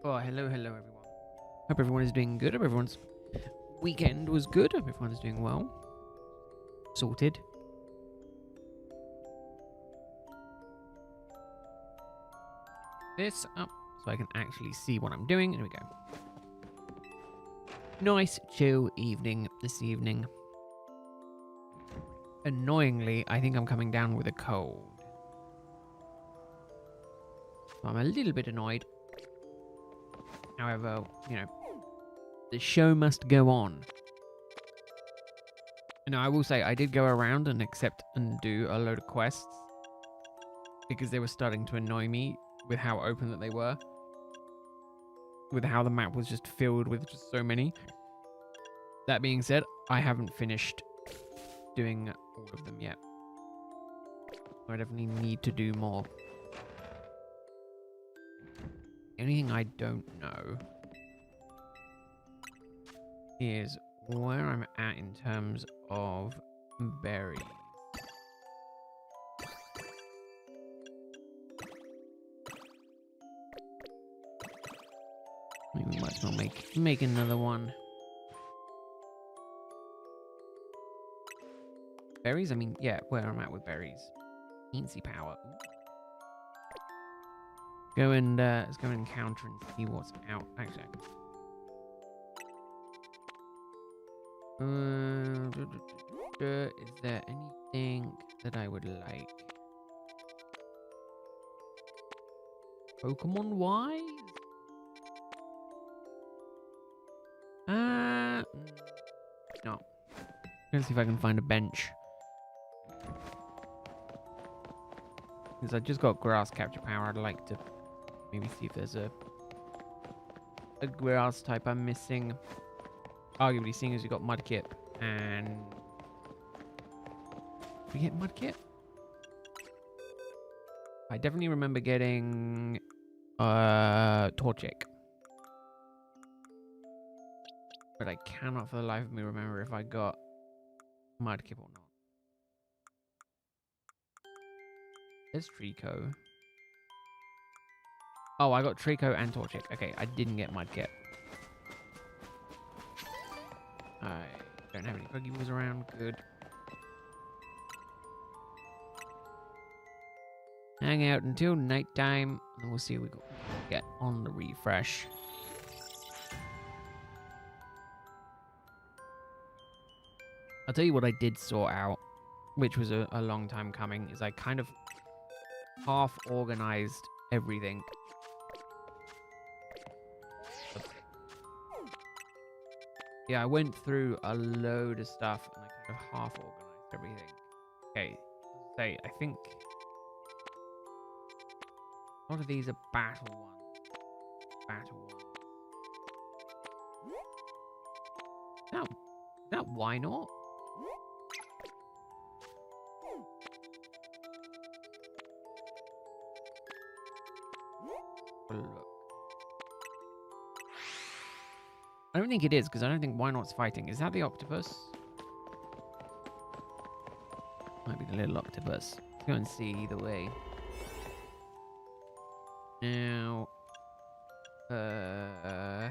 Oh, hello, everyone. Hope everyone is doing good. Hope everyone's weekend was good. Hope everyone's doing well. Sorted. This up so I can actually see what I'm doing. Here we go. Nice, chill evening this evening. Annoyingly, I think I'm coming down with a cold. So I'm a little bit annoyed. However, the show must go on. I will say I did go around and accept and do a load of quests because they were starting to annoy me with how open that they were, with how the map was just filled with just so many. That being said, I haven't finished doing all of them yet. I definitely need to do more. The only thing I don't know is where I'm at in terms of berries. Maybe we might as well make another one. Berries? I mean, yeah, where I'm at with berries. Teensy power. Let's go and encounter and see what's out. Actually, is there anything that I would like? Pokemon wise? No. Let's see if I can find a bench. Because I just got grass capture power. I'd like to maybe see if there's a grass type I'm missing. Arguably, seeing as we got Mudkip and... Did we get Mudkip? I definitely remember getting Torchic. But I cannot for the life of me remember if I got Mudkip or not. There's Trico. Oh, I got Trico and Torchic. Okay, I didn't get Mudkip. I don't have any Pokeballs around. Good. Hang out until nighttime, and we'll see what we get on the refresh. I'll tell you what I did sort out, which was a long time coming, is I kind of half organized everything. Yeah, I went through a load of stuff and I kind of half organized everything. Okay, say I think a lot of these are battle ones. No, why not? Look. I don't think it is, because I don't think Why Not's fighting. Is that the octopus? Might be the little octopus. Let's go and see either way. Now... Oh.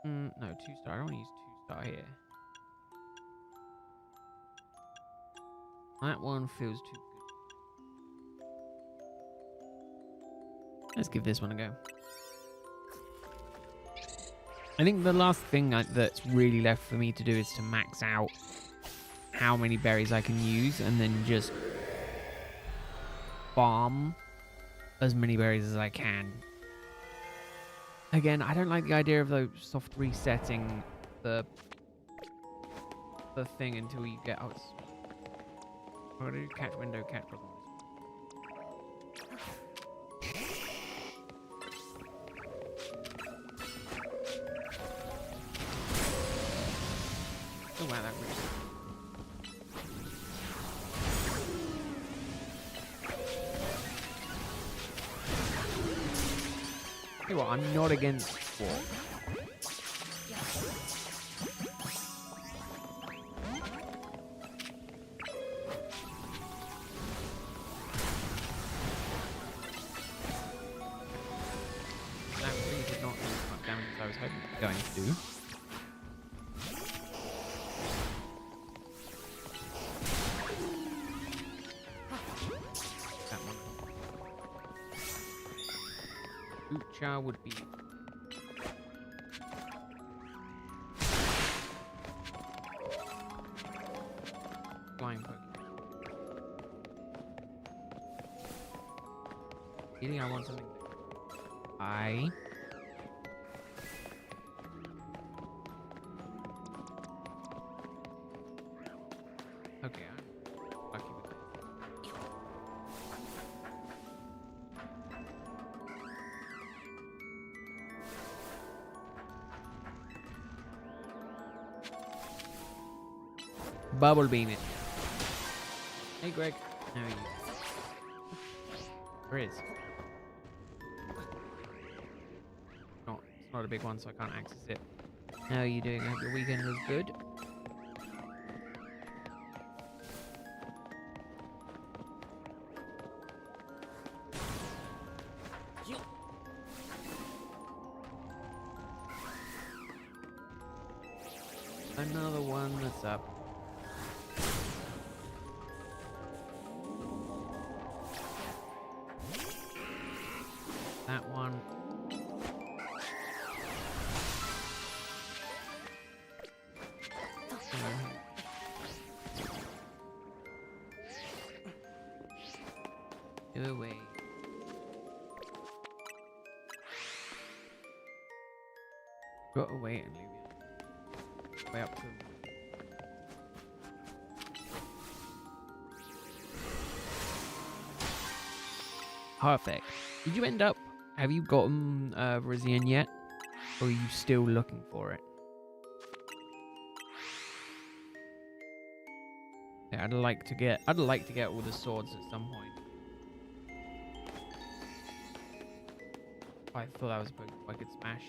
No, 2-star. I don't want to use 2-star here. That one feels too good. Let's give this one a go. I think the last thing that's really left for me to do is to max out how many berries I can use and then just farm as many berries as I can. Again, I don't like the idea of the soft resetting the thing until you get... Oh, it's... I'm going to do catch window, catch problem. Oh wow, that really... Tell you what, I'm not against Swarm. was hoping it was going to do. That one. Ucha would be... flying Pokemon. Feeling I want something. Okay, I'm lucky with this. Bubble bean it. Hey, Greg. How are you? There is. No, it's not a big one, so I can't access it. How are you doing? I hope your weekend was good. Another one that's up. That one. Go away. Go away and leave it. Way up to him. Perfect. Did you end up? Have you gotten Rizian yet? Or are you still looking for it? Yeah, I'd like to get all the swords at some point. I thought that was a Pokemon I could smash.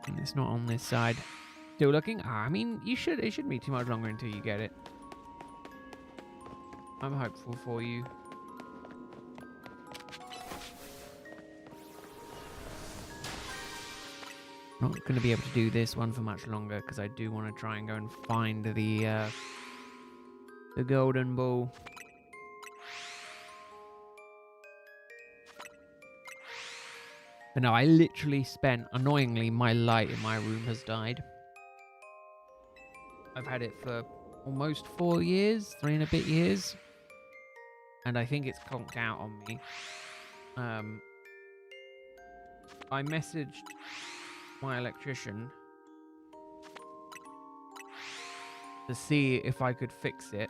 And it's not on this side. Still looking? I mean, it shouldn't be too much longer until you get it. I'm hopeful for you. Not going to be able to do this one for much longer because I do want to try and go and find the golden ball. But no, I literally spent, annoyingly, my light in my room has died. I've had it for almost 4 years, 3 and a bit years. And I think it's conked out on me. I messaged my electrician to see if I could fix it.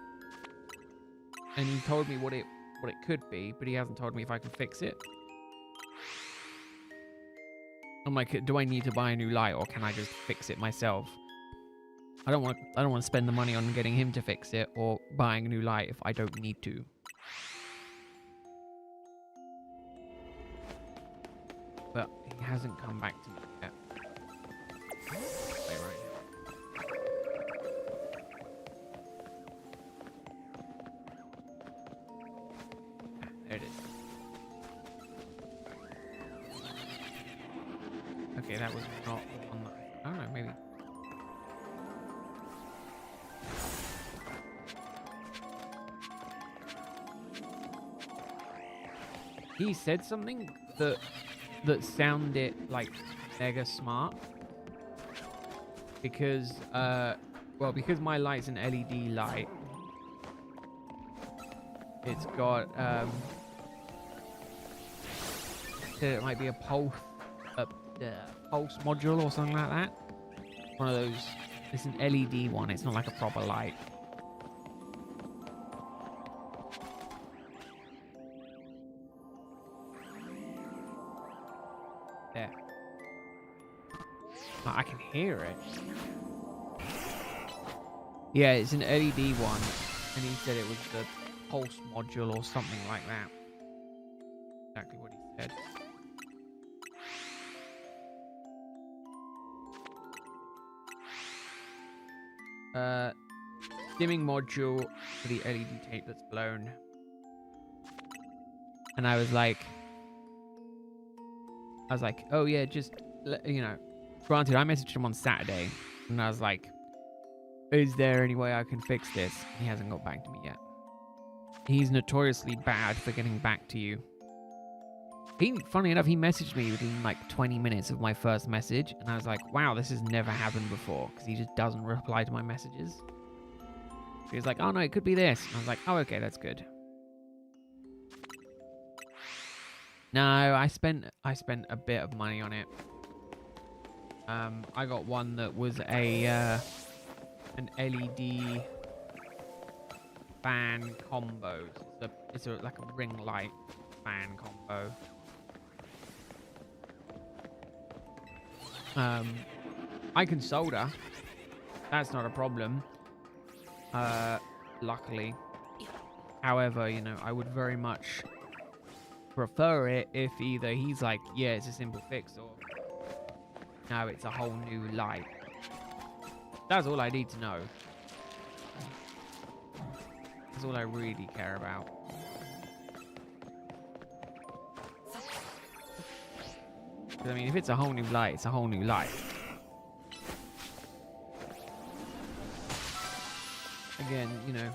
And he told me what it could be, but he hasn't told me if I can fix it. I'm like, do I need to buy a new light or can I just fix it myself? I don't want to spend the money on getting him to fix it or buying a new light if I don't need to. But he hasn't come back to me yet. Wait, right here. There it is. Okay, that was not on the... I don't know, maybe... He said something that sounded like mega smart. Because, well, because my light's an LED light, it's got, said it might be a pulse module or something like that. One of those, it's an LED one, it's not like a proper light. There. Oh, I can hear it. Yeah, it's an LED one, and he said it was the pulse module or something like that. Exactly what he said. Dimming module for the LED tape that's blown. And I was like, oh yeah, just, you know, granted, I messaged him on Saturday and I was like, is there any way I can fix this? He hasn't got back to me yet. He's notoriously bad for getting back to you. Funny enough, he messaged me within like 20 minutes of my first message. And I was like, wow, this has never happened before. Because he just doesn't reply to my messages. He was like, oh no, it could be this. And I was like, oh, okay, that's good. No, I spent a bit of money on it. I got one that was an LED fan combo. It's like a ring light fan combo. I can solder. That's not a problem. Luckily. However, you know, I would very much prefer it if either he's like, yeah, it's a simple fix, or no, it's a whole new light. That's all I need to know. That's all I really care about. I mean, if it's a whole new light, it's a whole new light. Again, you know,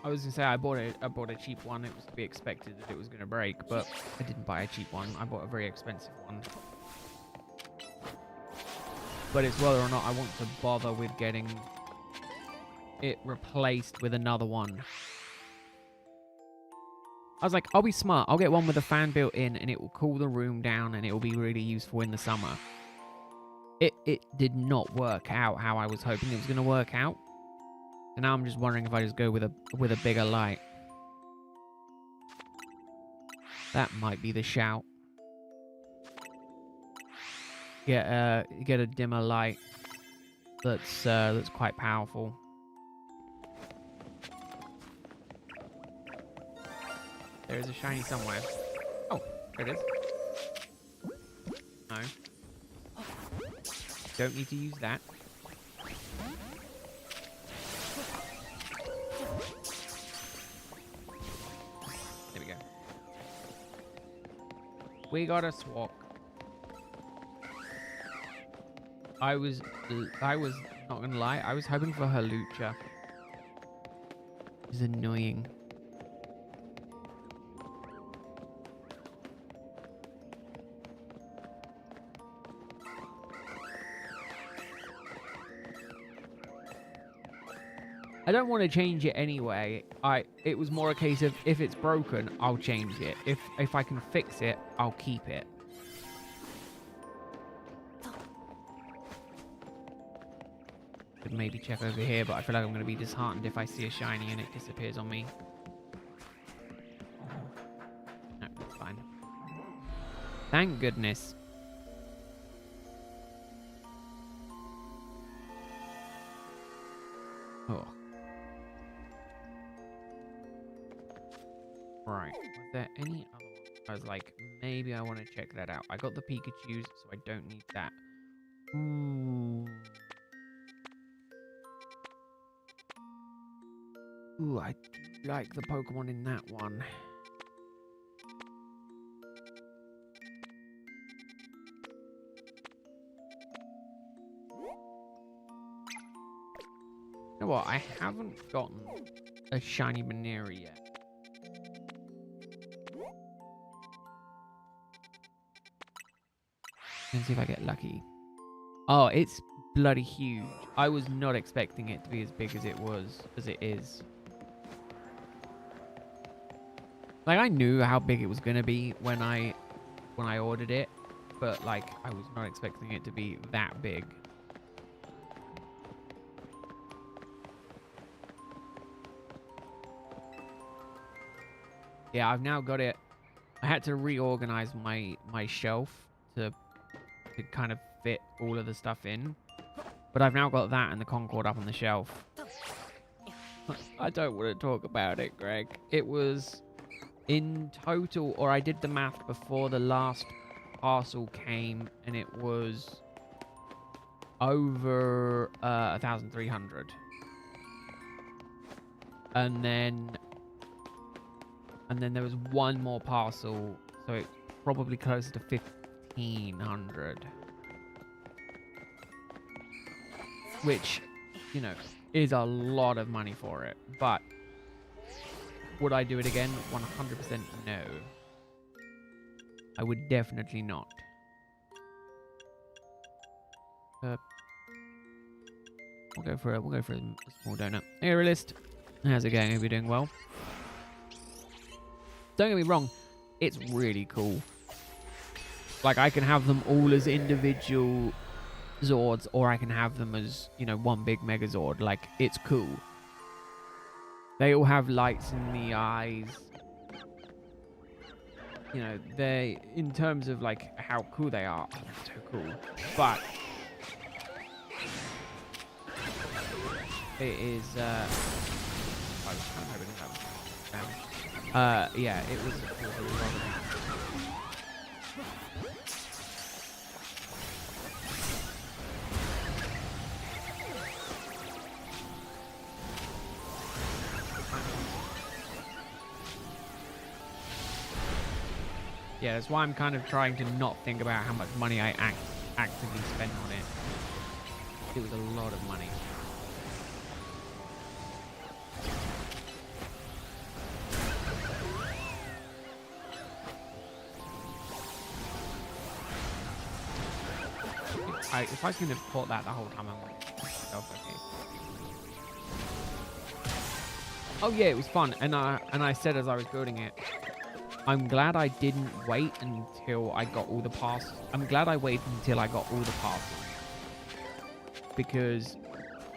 I was gonna say I bought a cheap one. It was to be expected that it was gonna break, but I didn't buy a cheap one. I bought a very expensive one. But it's whether or not I want to bother with getting it replaced with another one. I was like, I'll be smart. I'll get one with a fan built in, and it will cool the room down, and it will be really useful in the summer. It did not work out how I was hoping it was going to work out. And now I'm just wondering if I just go with a bigger light. That might be the shout. Get a dimmer light that's quite powerful. There is a shiny somewhere. Oh, there it is. No. Don't need to use that. There we go. We got a swap. I was not gonna lie, I was hoping for Hawlucha. It's annoying. I don't want to change it anyway. It was more a case of if it's broken, I'll change it. If I can fix it, I'll keep it. Could maybe check over here, but I feel like I'm going to be disheartened if I see a shiny and it disappears on me. No, it's fine. Thank goodness. Oh. Right. Was there any other one? I was like, maybe I want to check that out. I got the Pikachus, so I don't need that. Ooh. Ooh, I like the Pokemon in that one. You know what? I haven't gotten a shiny Baneri yet. Let's see if I get lucky. Oh, it's bloody huge. I was not expecting it to be as big as it is. Like, I knew how big it was gonna be when I ordered it, but like I was not expecting it to be that big. Yeah, I've now got it. I had to reorganize my shelf to kind of fit all of the stuff in. But I've now got that and the Concord up on the shelf. I don't want to talk about it, Greg. It was in total, or I did the math before the last parcel came, and it was over 1,300. And then And then there was one more parcel, so it's probably closer to 1,500. Which, you know, is a lot of money for it. But would I do it again? 100% no. I would definitely not. We'll go for a small donut. Hey, Realist. How's it going? Hope you're doing well. Don't get me wrong, it's really cool. Like, I can have them all as individual Zords, or I can have them as, you know, one big Megazord. Like, it's cool. They all have lights in the eyes. You know, they, in terms of, like, how cool they are, oh, they're so cool. But it is, I was kind of hoping that was down. Yeah, it was a lot of fun. Yeah, that's why I'm kind of trying to not think about how much money I actively spend on it. It was a lot of money. If I can have caught that the whole time, I'm like, okay. Oh yeah, it was fun, and I said as I was building it, I'm glad I didn't wait until I got all the parts. I'm glad I waited until I got all the parts, because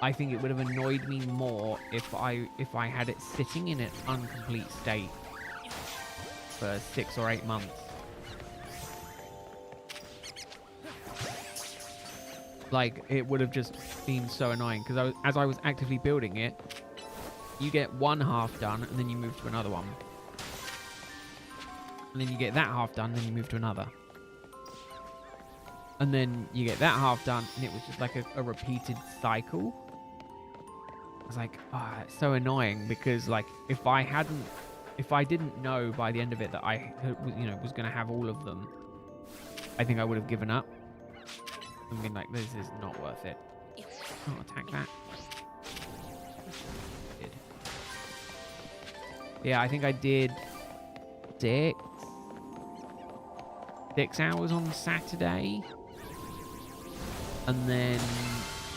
I think it would have annoyed me more if I had it sitting in its incomplete state for 6 or 8 months. Like, it would have just been so annoying, because as I was actively building it, you get one half done and then you move to another one. And then you get that half done, then you move to another. And then you get that half done, and it was just like a repeated cycle. I was like, oh, it's so annoying, because like if I didn't know by the end of it that I, you know, was going to have all of them, I think I would have given up. I mean, like, this is not worth it. Oh, attack that. Yeah, I think I did 6 hours on Saturday, and then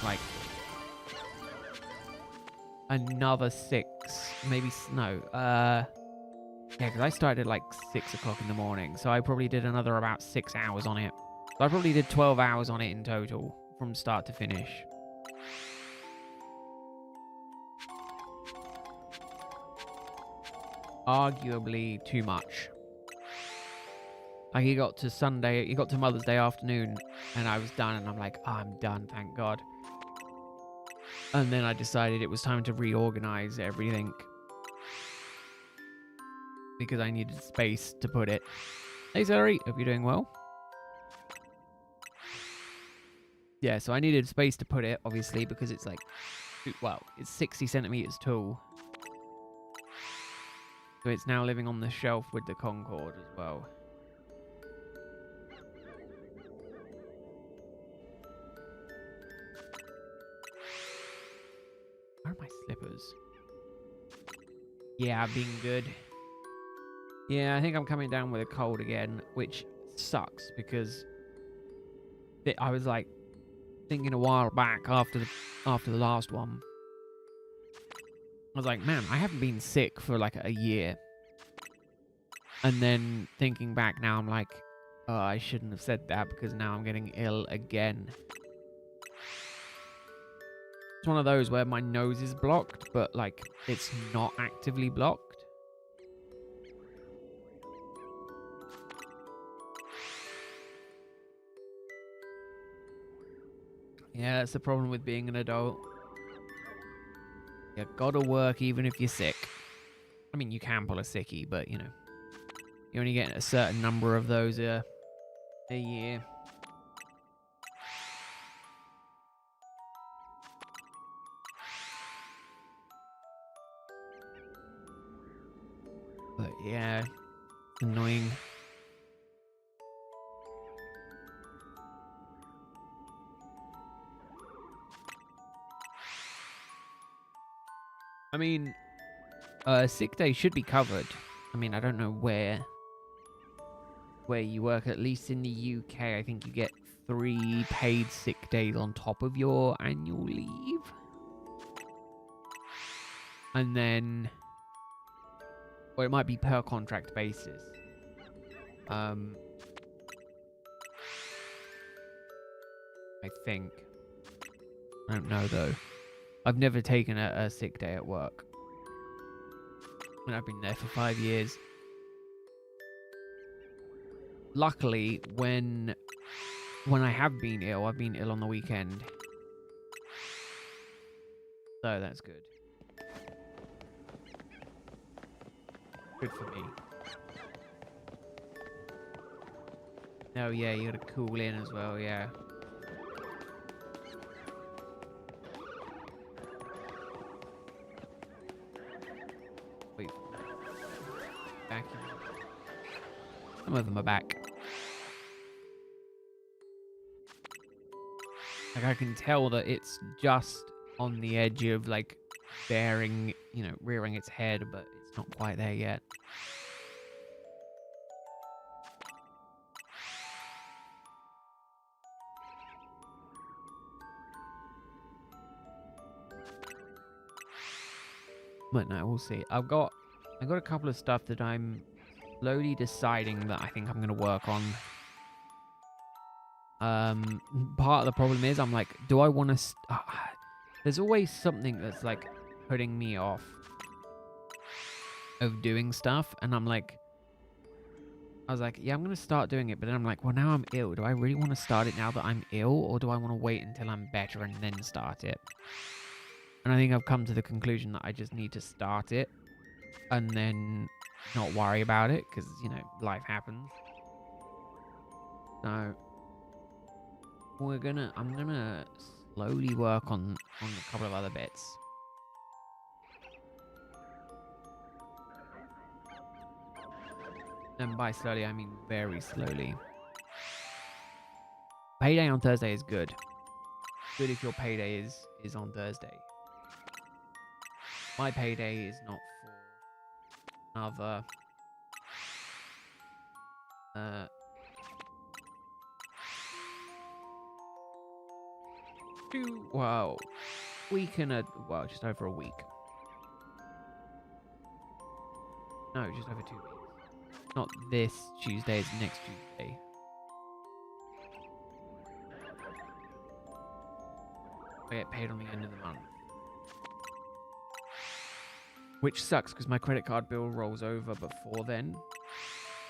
like another 6, maybe yeah, because I started at like 6 o'clock in the morning, so I probably did another about 6 hours on it. So I probably did 12 hours on it in total from start to finish. Arguably too much. Like, he got to Mother's Day afternoon, and I was done, and I'm like, oh, I'm done, thank God. And then I decided it was time to reorganize everything, because I needed space to put it. Hey, Celery, hope you're doing well. Yeah, so I needed space to put it, obviously, because it's like, well, it's 60 centimeters tall. So it's now living on the shelf with the Concorde as well. Where are my slippers? Yeah, I've been good. Yeah, I think I'm coming down with a cold again, which sucks, because I was like thinking a while back after the last one. I was like, man, I haven't been sick for like a year. And then thinking back now, I'm like, oh, I shouldn't have said that, because now I'm getting ill again. It's one of those where my nose is blocked, but like it's not actively blocked. Yeah, that's the problem with being an adult. You gotta work even if you're sick. I mean, you can pull a sickie, but you know, you only get a certain number of those a year. But yeah, annoying. I mean, sick day should be covered. I mean, I don't know where you work. At least in the UK, I think you get 3 paid sick days on top of your annual leave. And then, or it might be per contract basis. I think. I don't know though. I've never taken a sick day at work. And I've been there for 5 years. Luckily, when I have been ill, I've been ill on the weekend. So that's good. Good for me. Oh yeah, you gotta cool in as well, yeah. Wait. Back in. Some of them are back. Like, I can tell that it's just on the edge of, like, bearing, you know, rearing its head, but it's not quite there yet. But no, we'll see. I've got a couple of stuff that I'm slowly deciding that I think I'm gonna work on. Part of the problem is I'm like, do I want to? There's always something that's like putting me off of doing stuff, and I'm like, I was like, yeah, I'm gonna start doing it, but then I'm like, well, now I'm ill. Do I really want to start it now that I'm ill, or do I want to wait until I'm better and then start it? And I think I've come to the conclusion that I just need to start it and then not worry about it because, you know, life happens. So I'm gonna slowly work on a couple of other bits. And by slowly, I mean very slowly. Payday on Thursday is good. Good if your payday is on Thursday. My payday is not for another just over a week. No, just over 2 weeks. Not this Tuesday, it's next Tuesday. I get paid on the end of the month. Which sucks because my credit card bill rolls over before then.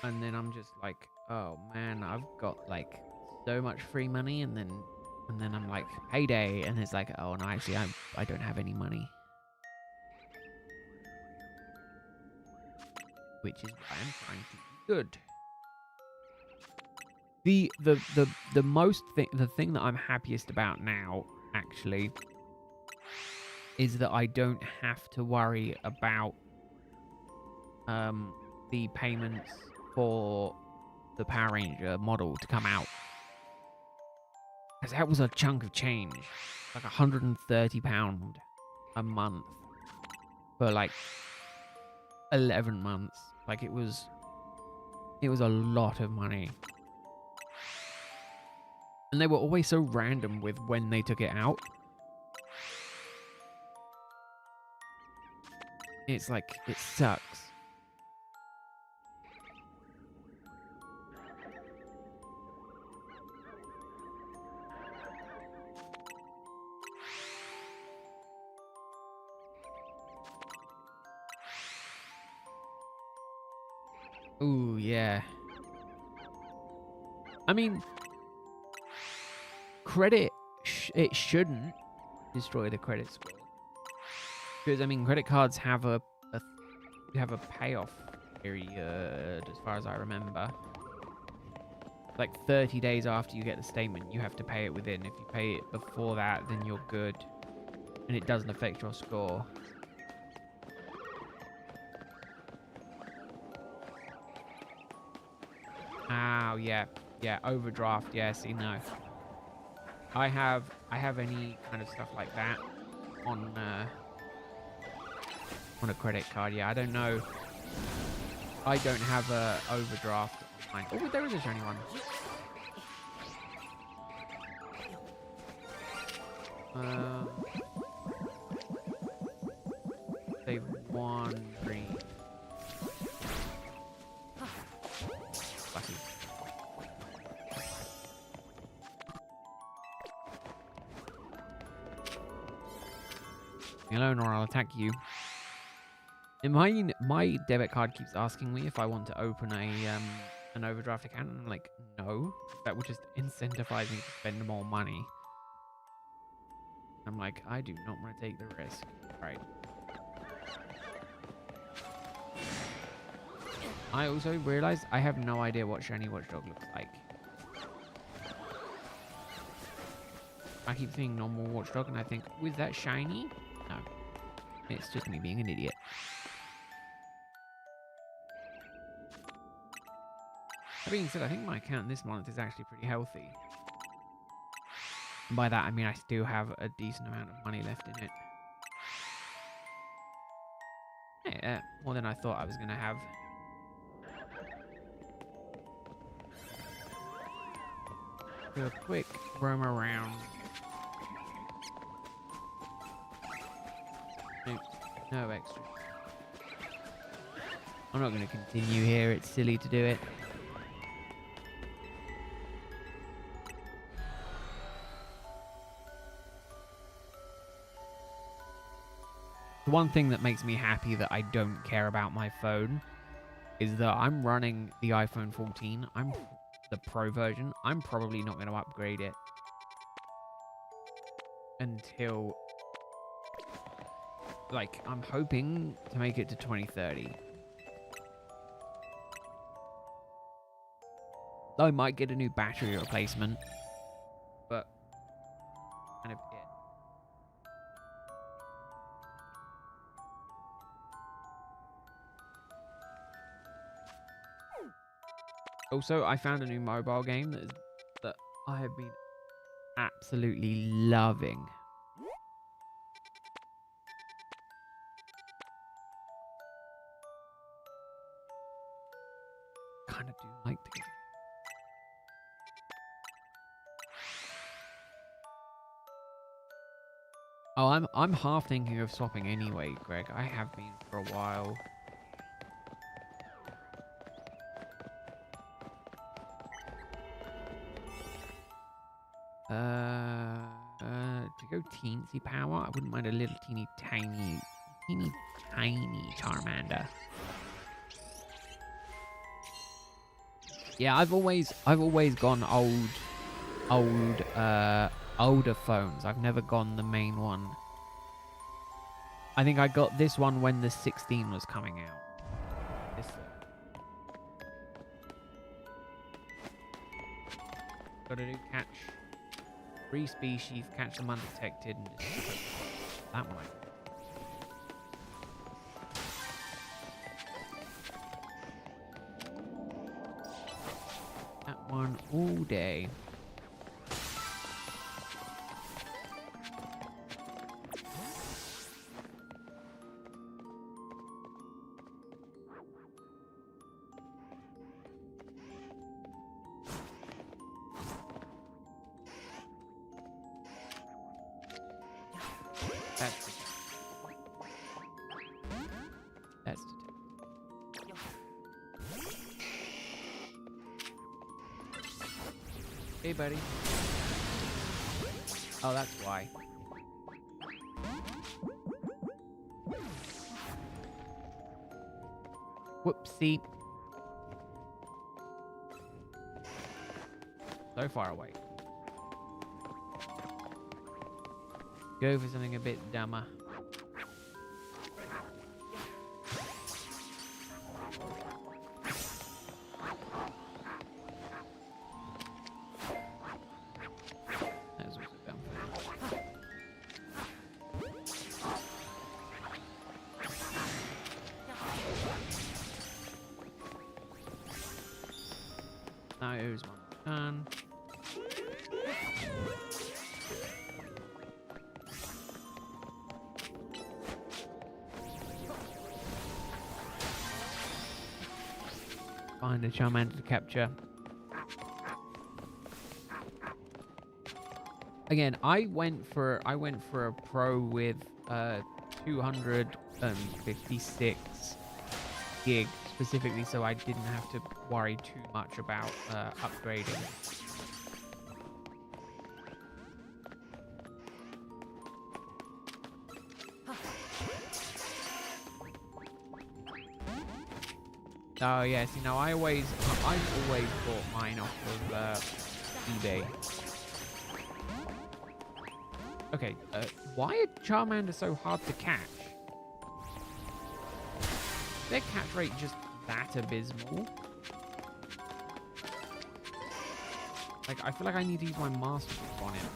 And then I'm just like, oh man, I've got like so much free money, and then I'm like, payday, and it's like, oh no, actually I don't have any money. Which is why I'm trying to be good. The thing that I'm happiest about now, actually, is that I don't have to worry about the payments for the Power Ranger model to come out. Because that was a chunk of change. Like £130 a month for like 11 months. Like it was a lot of money. And they were always so random with when they took it out. It's like, it sucks. Ooh, yeah. I mean, credit, it shouldn't destroy the credit score. Because, I mean, credit cards have a payoff period, as far as I remember. Like 30 days after you get the statement, you have to pay it within. If you pay it before that, then you're good. And it doesn't affect your score. Oh yeah, yeah, overdraft. Yeah, see, no. I have any kind of stuff like that on a credit card. Yeah, I don't know. I don't have a overdraft on mine. Oh, there is a shiny one. Save one green. Lucky. Hello, Nora, I'll attack you. And my debit card keeps asking me if I want to open an overdraft account, and I'm like, no. That would just incentivize me to spend more money. I'm like, I do not want to take the risk. Right. I also realized I have no idea what shiny watchdog looks like. I keep seeing normal watchdog and I think, was that shiny? No. It's just me being an idiot. That being said, I think my account this month is actually pretty healthy. And by that, I mean I still have a decent amount of money left in it. Yeah, more than I thought I was going to have. Do a quick roam around. Nope, no extra. I'm not going to continue here, it's silly to do it. The one thing that makes me happy that I don't care about my phone is that I'm running the iPhone 14. I'm the Pro version. I'm probably not going to upgrade it until, like, I'm hoping to make it to 2030. I might get a new battery replacement, but kind of it. Also, I found a new mobile game that I have been absolutely loving. Kind of do like the game. Oh, I'm half thinking of swapping anyway, Greg. I have been for a while. To go teensy power, I wouldn't mind a little teeny tiny Charmander. Yeah, I've always gone older phones. I've never gone the main one. I think I got this one when the 16 was coming out. This. Gotta do catch 3 species, catch them undetected, and just that one. That one all day. Hey, buddy. Oh, that's why. Whoopsie. So far away. Go for something a bit dumber. Those ones done. Find a Charmander to capture. Again, I went for a pro with 256 gig specifically, so I didn't have to worry too much about upgrading. Oh yeah, see now I've always bought mine off of eBay. Okay, why are Charmander so hard to catch? Is their catch rate just that abysmal? Like, I feel like I need to use my Master Ball on him.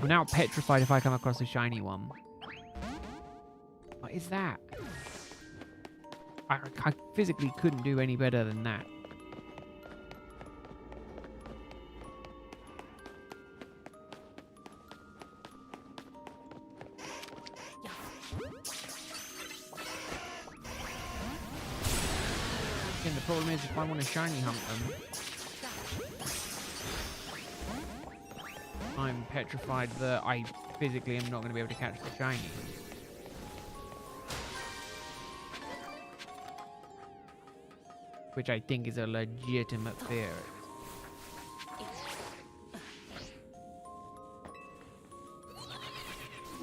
I'm now petrified if I come across a shiny one. What is that? I physically couldn't do any better than that. Again, the problem is if I want to shiny hunt them, I'm petrified that I physically am not going to be able to catch the shiny. Which I think is a legitimate fear.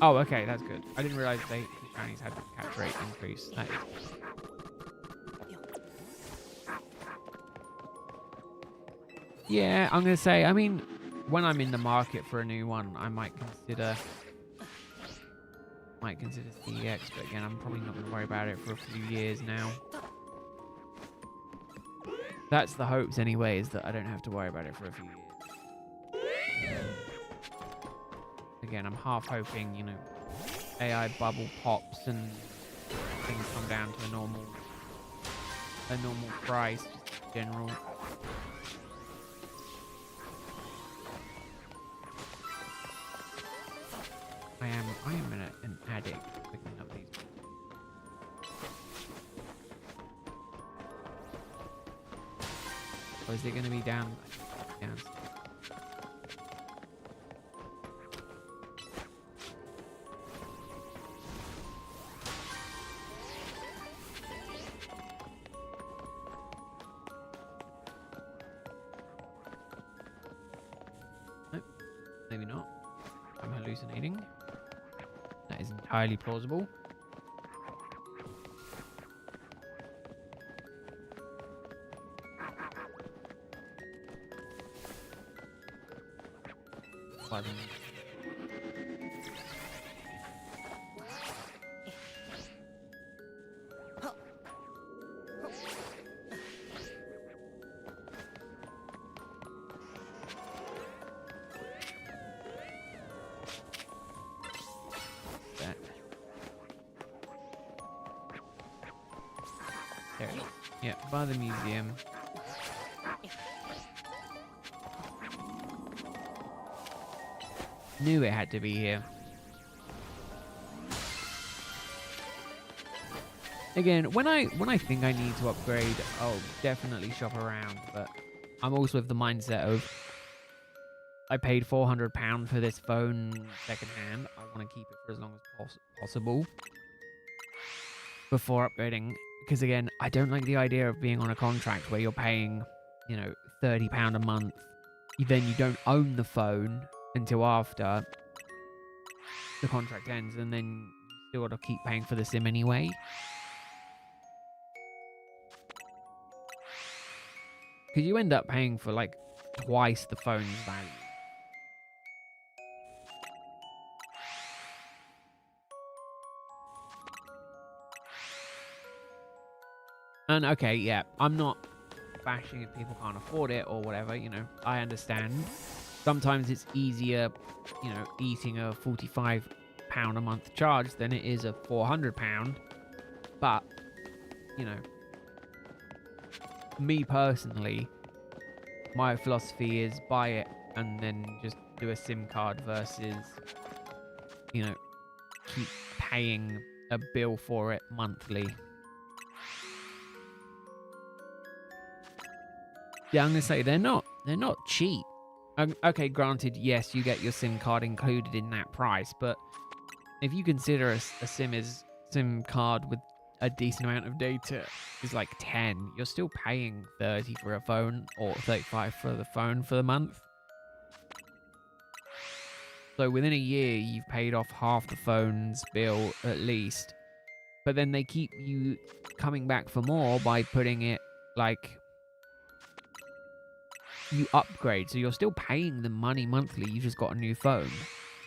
Oh, okay, that's good. I didn't realize the shinies had the catch rate increase. That is... Yeah, I'm gonna say. I mean, when I'm in the market for a new one, I might consider CEX, but again, I'm probably not gonna worry about it for a few years now. That's the hopes anyway, is that I don't have to worry about it for a few years. Again, I'm half hoping, you know, AI bubble pops and things come down to a normal price, just in general. I am an addict picking up these. Or is it going to be down? Nope, maybe not. I'm hallucinating. That is entirely plausible. There it is. Yeah, by the museum. Knew it had to be here. Again, when I think I need to upgrade, I'll definitely shop around, but I'm also of the mindset of I paid £400 for this phone secondhand. I want to keep it for as long as possible before upgrading. Because again, I don't like the idea of being on a contract where you're paying, you know, £30 a month. Then you don't own the phone until after the contract ends, and then you still got to keep paying for the SIM anyway. Because you end up paying for like twice the phone's value. And okay, yeah, I'm not bashing if people can't afford it or whatever, you know, I understand. Sometimes it's easier, you know, eating a £45 a month charge than it is a £400. But, you know, me personally, my philosophy is buy it and then just do a SIM card versus, you know, keep paying a bill for it monthly. Yeah, I'm gonna say they're not cheap. Okay, granted, yes, you get your SIM card included in that price, but if you consider a SIM card with a decent amount of data is like 10, you're still paying 30 for a phone or 35 for the phone for the month. So within a year, you've paid off half the phone's bill at least. But then they keep you coming back for more by putting it like you upgrade. So you're still paying the money monthly. You just got a new phone.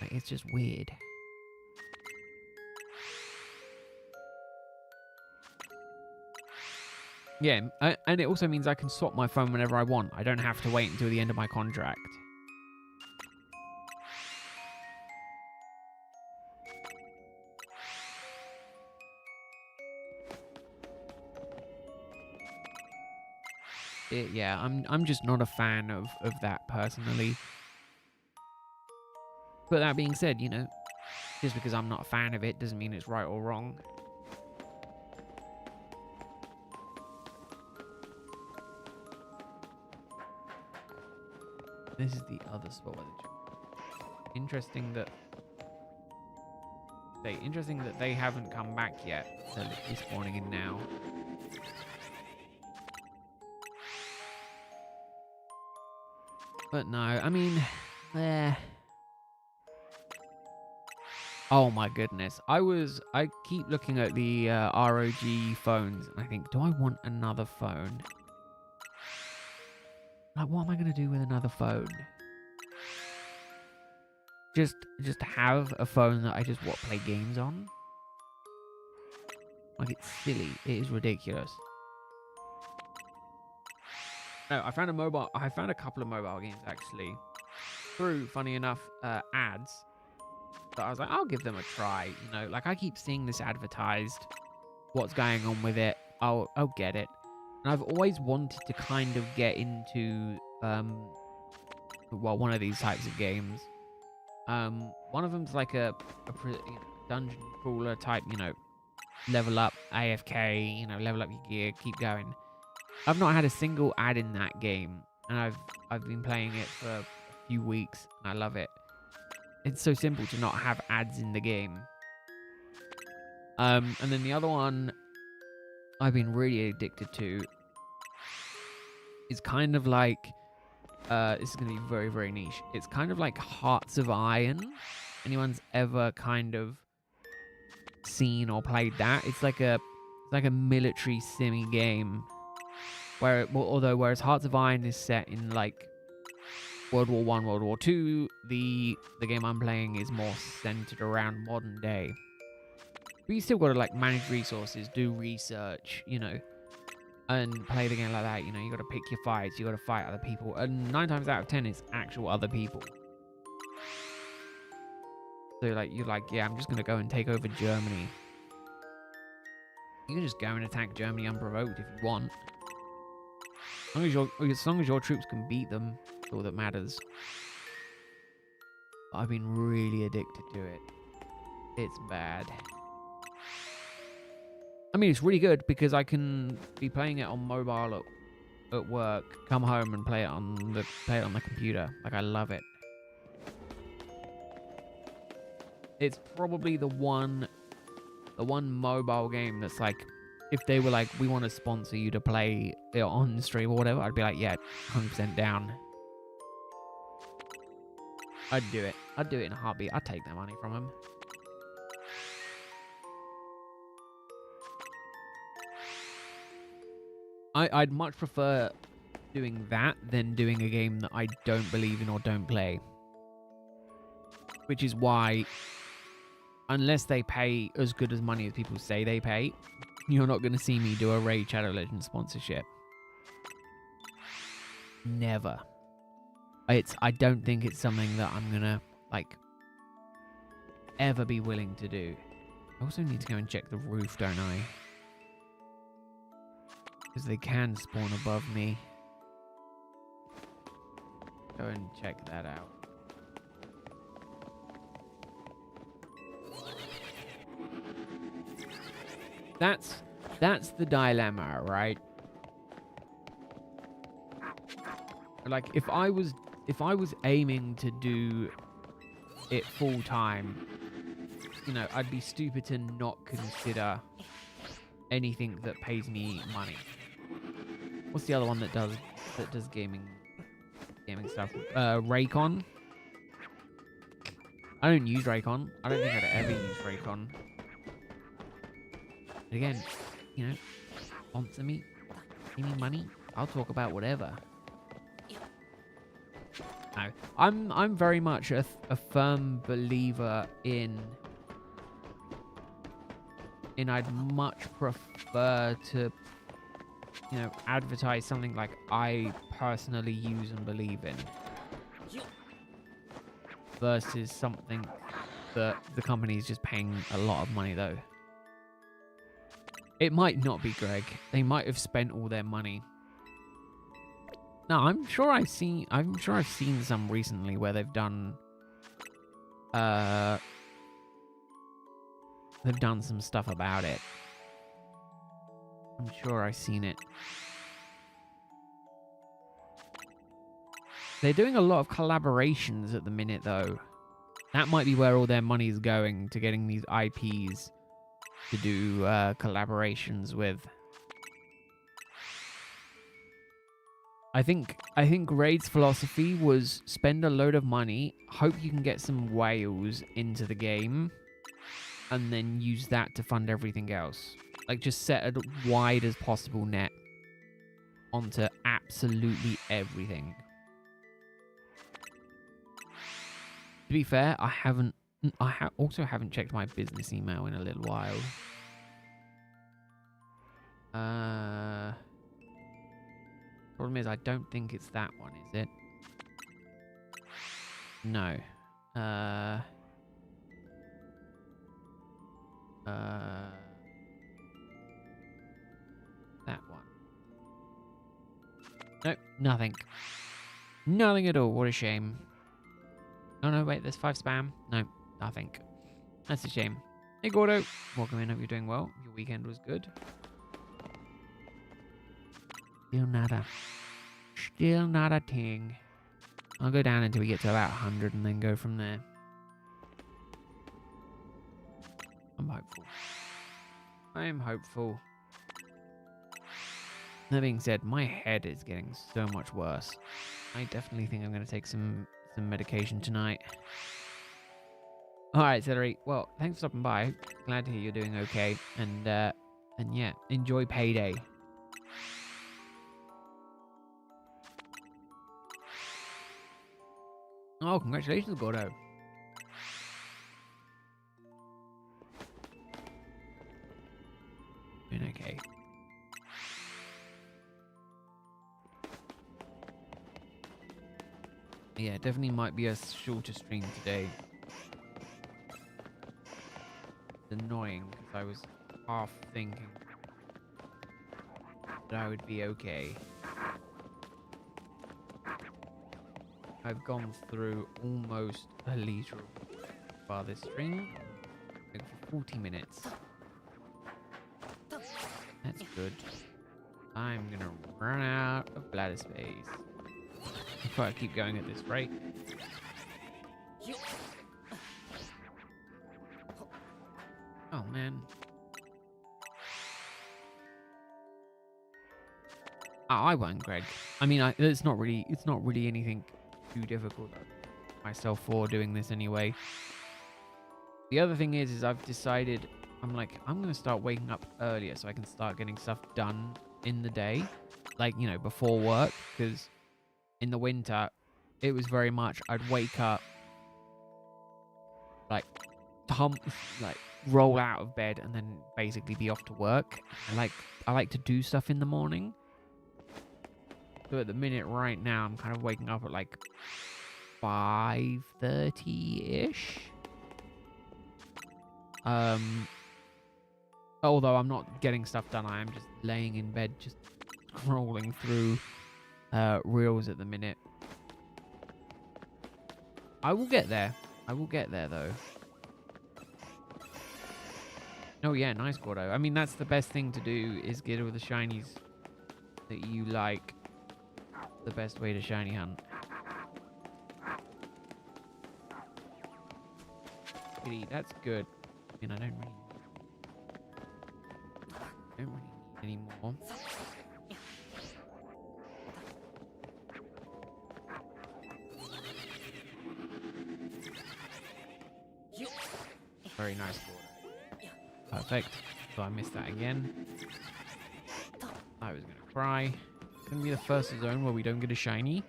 Like, it's just weird. Yeah, and it also means I can swap my phone whenever I want. I don't have to wait until the end of my contract. Yeah, I'm just not a fan of that personally. But that being said, you know, just because I'm not a fan of it doesn't mean it's right or wrong. This is the other spot where they interesting that they haven't come back yet. So they're spawning in now. But no, I mean, oh my goodness. I keep looking at the ROG phones and I think, do I want another phone? Like, what am I going to do with another phone? Just have a phone that I just play games on? Like, it's silly. It is ridiculous. No, I found a couple of mobile games actually through, funny enough, ads. So I was like, I'll give them a try. You know, like I keep seeing this advertised. What's going on with it? I'll get it. And I've always wanted to kind of get into one of these types of games. One of them's like a dungeon crawler type. You know, level up AFK. You know, level up your gear, keep going. I've not had a single ad in that game, and I've been playing it for a few weeks, and I love it. It's so simple to not have ads in the game. And then the other one I've been really addicted to is kind of like, this is going to be very, very niche. It's kind of like Hearts of Iron. Anyone's ever kind of seen or played that? It's like a military simmy game. Whereas Hearts of Iron is set in like World War I, World War II, the game I'm playing is more centered around modern day. But you still got to like manage resources, do research, you know, and play the game like that. You know, you got to pick your fights, you got to fight other people, and 9 times out of 10 it's actual other people. So like you're like, yeah, I'm just gonna go and take over Germany. You can just go and attack Germany unprovoked if you want. As long as your troops can beat them, that's all that matters. I've been really addicted to it. It's bad. I mean, it's really good because I can be playing it on mobile at work, come home and play it on the computer. Like, I love it. It's probably the one mobile game that's like, if they were like, we want to sponsor you to play it on stream or whatever, I'd be like, yeah, 100% down. I'd do it. I'd do it in a heartbeat. I'd take that money from them. I'd much prefer doing that than doing a game that I don't believe in or don't play. Which is why, unless they pay as good as money as people say they pay, you're not going to see me do a Raid Shadow Legends sponsorship. Never. I don't think it's something that I'm going to, like, ever be willing to do. I also need to go and check the roof, don't I? Because they can spawn above me. Go and check that out. That's the dilemma, right? Like if I was aiming to do it full time, you know, I'd be stupid to not consider anything that pays me money. What's the other one that does gaming stuff? Raycon. I don't use Raycon. I don't think I'd ever use Raycon. But again, you know, sponsor me, give me money, I'll talk about whatever. No, I'm very much a firm believer in I'd much prefer to, you know, advertise something like I personally use and believe in versus something that the company is just paying a lot of money though. It might not be, Greg. They might have spent all their money. No, I'm sure I've seen some recently where they've done some stuff about it. I'm sure I've seen it. They're doing a lot of collaborations at the minute though. That might be where all their money is going, to getting these IPs to do collaborations with. I think Raid's philosophy was spend a load of money, hope you can get some whales into the game, and then use that to fund everything else. Like, just set a wide as possible net onto absolutely everything. To be fair, I also haven't checked my business email in a little while. Problem is, I don't think it's that one, is it? No. That one. Nope, nothing. Nothing at all. What a shame. Oh no, wait, there's 5 spam. No, nothing. That's a shame. Hey Gordo, welcome in. Hope you're doing well. Your weekend was good. Still nada. Still not a thing. I'll go down until we get to about 100 and then go from there. I'm hopeful. I'm hopeful. That being said, my head is getting so much worse. I definitely think I'm going to take some medication tonight. Alright, Celery. Well, thanks for stopping by. Glad to hear you're doing okay. And yeah, enjoy payday. Oh, congratulations, Gordo. Doing okay. Yeah, definitely might be a shorter stream today. It's annoying because I was half thinking that I would be okay. I've gone through almost a liter of this stream, like for 40 minutes. That's good. I'm gonna run out of bladder space if I keep going at this rate. Oh man. Oh, I won, Greg. I mean, it's not really anything too difficult myself for doing this anyway. The other thing is I've decided I'm gonna start waking up earlier so I can start getting stuff done in the day, like, you know, before work, because in the winter it was very much I'd wake up, like roll out of bed and then basically be off to work. I like to do stuff in the morning. So at the minute right now I'm kind of waking up at like 5:30-ish. Although I'm not getting stuff done, I am just laying in bed, just scrolling through reels at the minute. I will get there. I will get there, though. Oh, yeah, nice, Gordo. I mean, that's the best thing to do, is get all the shinies that you like. The best way to shiny hunt. Kitty, that's good. I mean, I don't really need any more. Very nice, Gordo. Perfect. So I missed that again. I was gonna cry. It's gonna be the first zone where we don't get a shiny.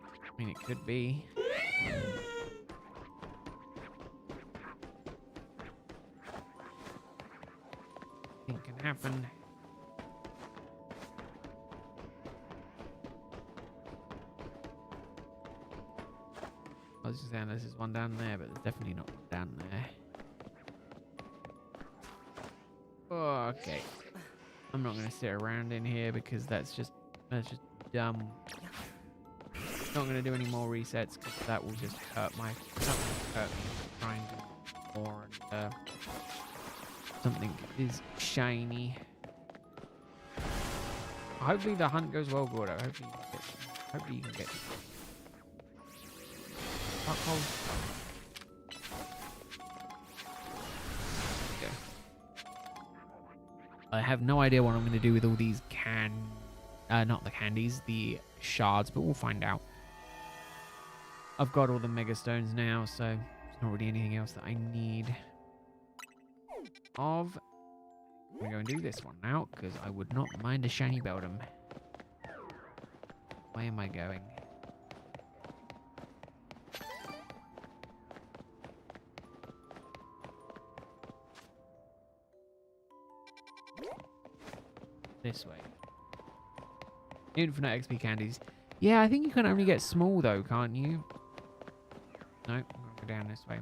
I mean, it could be. It can happen. I was just saying there's one down there, but there's definitely not one down there. Okay. I'm not going to sit around in here because that's just dumb. Not going to do any more resets because that will just hurt me trying to do more and something is shiny. Hopefully the hunt goes well, Gordo. Hopefully you can get I have no idea what I'm going to do with all these not the candies, the shards, but we'll find out. I've got all the mega stones now, so there's not really anything else that I need of. I'm going to go and do this one now, because I would not mind a shiny Beldum. Where am I going? This way. Infinite XP candies. Yeah, I think you can only get small though, can't you? No, I'm gonna go down this way.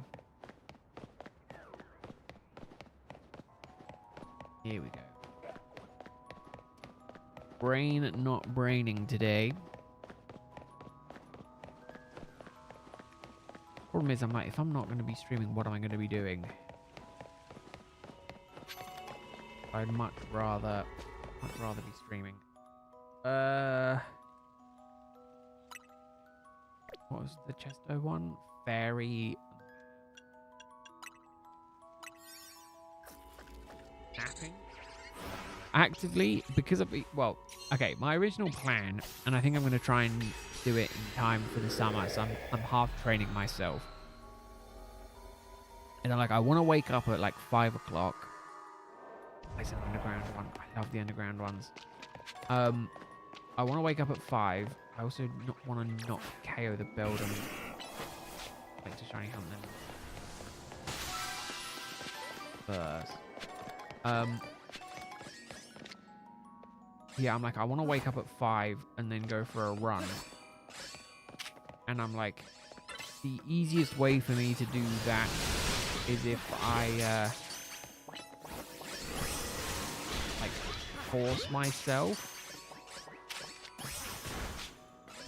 Here we go. Brain not braining today. Problem is, I'm like, if I'm not going to be streaming, what am I going to be doing? I'd much rather be streaming. What was the Chesto one? Fairy. Napping? Actively, because of the, well, okay, my original plan, and I think I'm going to try and do it in time for the summer, so I'm half training myself. And I'm like, I want to wake up at like 5 o'clock. It's an underground one. I love the underground ones. I want to wake up at 5. I also want to not KO the Beldum. Like to shiny hunt them first. Yeah, I'm like, I want to wake up at 5 and then go for a run. And I'm like, the easiest way for me to do that is if I like force myself.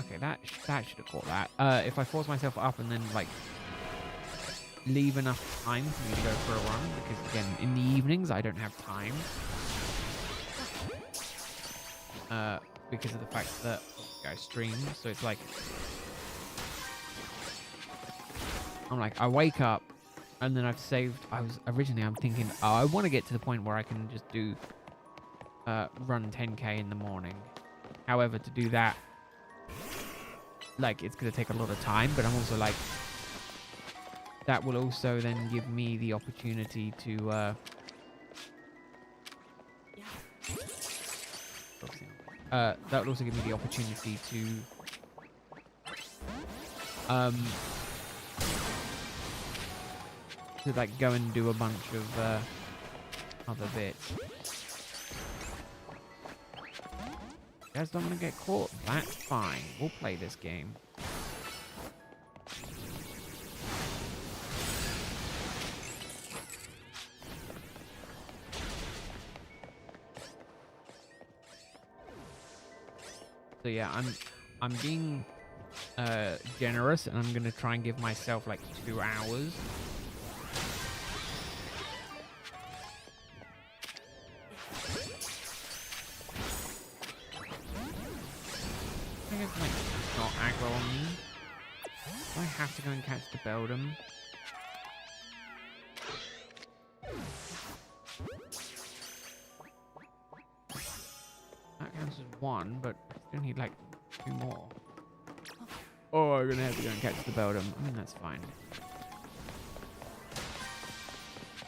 Okay, that should have caught that. If I force myself up and then like leave enough time for me to go for a run, because again, in the evenings I don't have time. Because of the fact that I stream, so it's like I'm like, I wake up and then I've saved. I'm thinking, oh, I want to get to the point where I can just do run 10k in the morning. However, to do that, like, it's gonna take a lot of time, but I'm also like, that will also then give me the opportunity to that would also give me the opportunity to like go and do a bunch of other bits. Guys don't want to get caught. That's fine. We'll play this game. So yeah, I'm being generous, and I'm gonna try and give myself like 2 hours. I guess like not aggro on me. Do I have to go and catch the Beldum? That counts as 1, but I still need like 2 more. Oh, I'm gonna have to go and catch the Beldum. I mean, that's fine.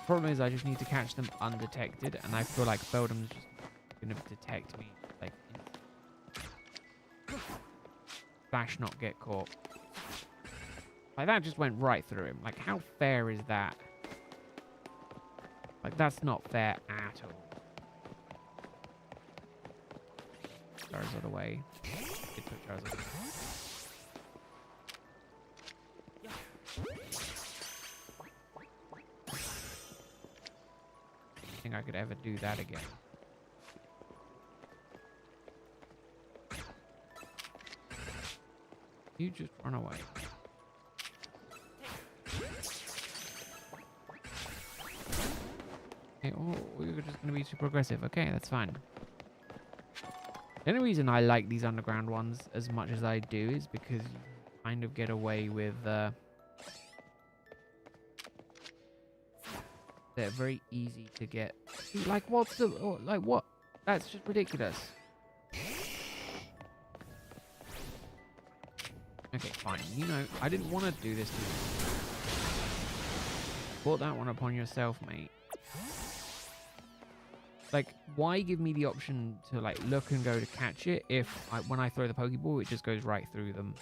Problem is, I just need to catch them undetected, and I feel like Beldum's just gonna detect me, like, slash not get caught. Like, that just went right through him. Like, how fair is that? Like, that's not fair at all. Charizard away. It took Charizard away. I think I could ever do that again. You just run away. Okay, oh, you're just going to be super aggressive. Okay, that's fine. The only reason I like these underground ones as much as I do is because you kind of get away with... they're very easy to get. Like, what's the... Oh, like, what? That's just ridiculous. Okay, fine. You know, I didn't want to do this to you. Brought that one upon yourself, mate. Like, why give me the option to, like, look and go to catch it if, when I throw the Pokeball, it just goes right through them?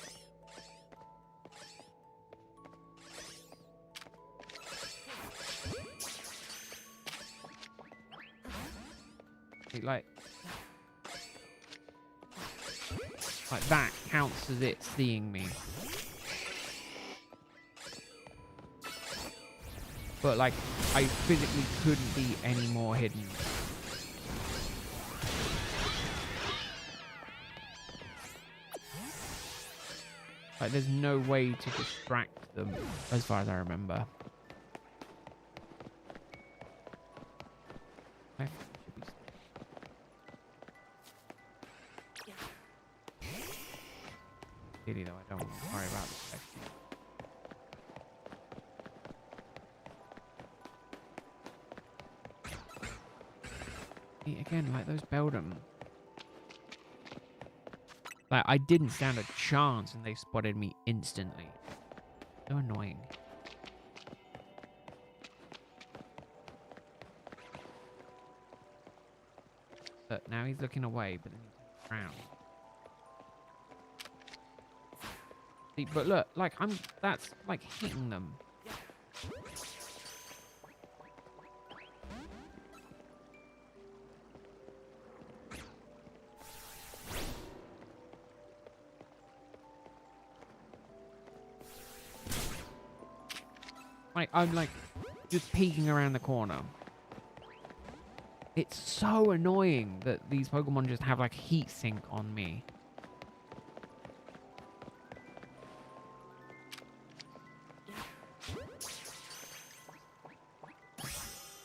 Like that counts as it seeing me. But, like, I physically couldn't be any more hidden. Like, there's no way to distract them, as far as I remember. Really, though, I don't worry about the section. Again, like those Beldum. Like, I didn't stand a chance and they spotted me instantly. So annoying. Look, now he's looking away, but then he turns around. See, but look, like, that's, like, hitting them. Like, I'm, like, just peeking around the corner. It's so annoying that these Pokemon just have, like, heat sink on me.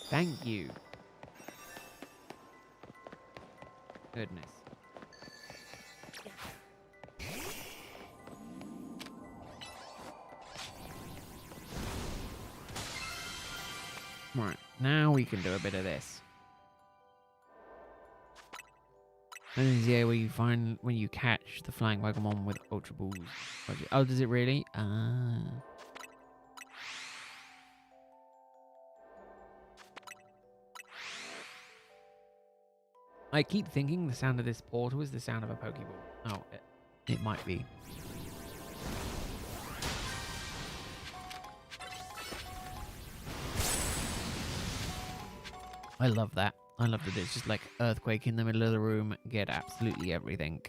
Thank you. Goodness. Right, now we can do a bit of this. This is the area where you find when you catch the flying Pokemon with Ultra Balls. Oh, does it really? Ah. I keep thinking the sound of this portal is the sound of a Pokeball. Oh, it might be. I love that. I love that it's just like earthquake in the middle of the room. Get absolutely everything.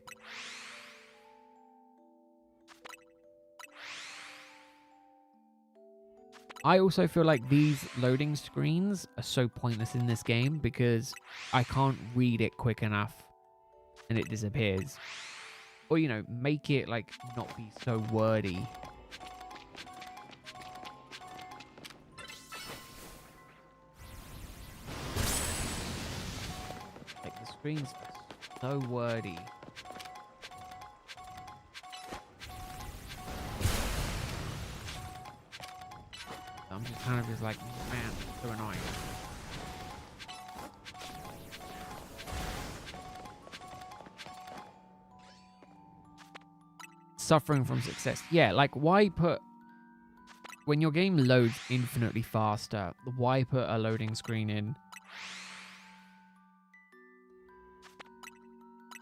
I also feel like these loading screens are so pointless in this game because I can't read it quick enough and it disappears. Or, you know, make it, like, not be so wordy. Like, the screen's so wordy. I'm just kind of just like, man, it's so annoying. Suffering from success. Yeah, like, why put... When your game loads infinitely faster, why put a loading screen in?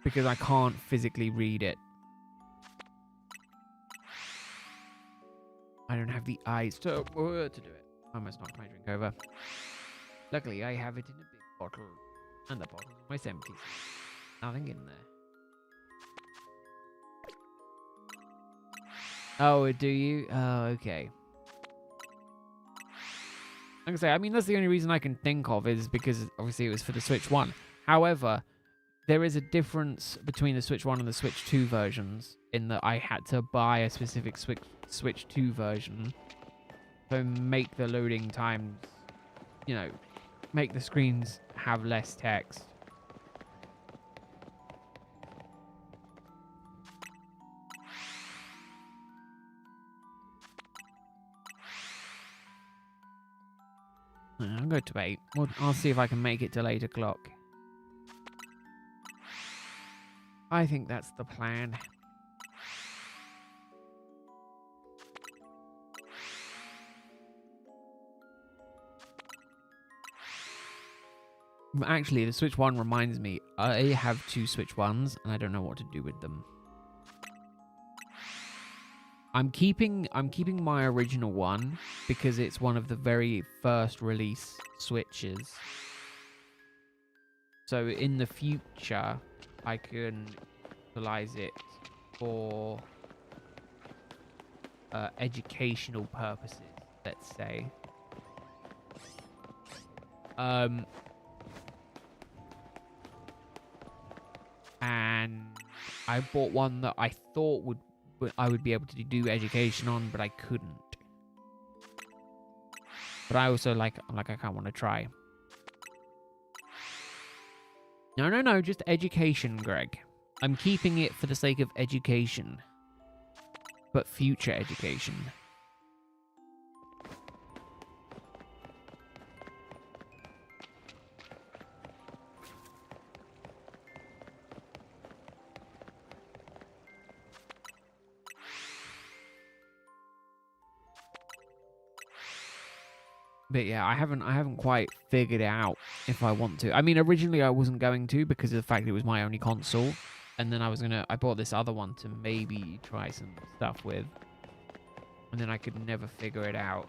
Because I can't physically read it. I don't have the eyes to do it. I almost knocked my drink over. Luckily, I have it in a big bottle. And the bottle's almost empty. Nothing in there. Oh, do you? Oh, okay. Like I say, I mean, that's the only reason I can think of is because obviously it was for the Switch 1. However, there is a difference between the Switch 1 and the Switch 2 versions in that I had to buy a specific Switch 2 version to make the loading times, you know, make the screens have less text. I'll go to 8. I'll see if I can make it till 8 o'clock. I think that's the plan. Actually, the Switch 1 reminds me, I have 2 Switch 1s and I don't know what to do with them. I'm keeping my original one because it's one of the very first release Switches. So in the future, I can utilize it for educational purposes, let's say. And I bought one that I thought I would be able to do education on, but I couldn't. But I also I kind of want to try. No, just education, Greg. I'm keeping it for the sake of education. But future education. But yeah, I haven't quite figured out if I want to. I mean, originally I wasn't going to because of the fact it was my only console. And then I bought this other one to maybe try some stuff with. And then I could never figure it out.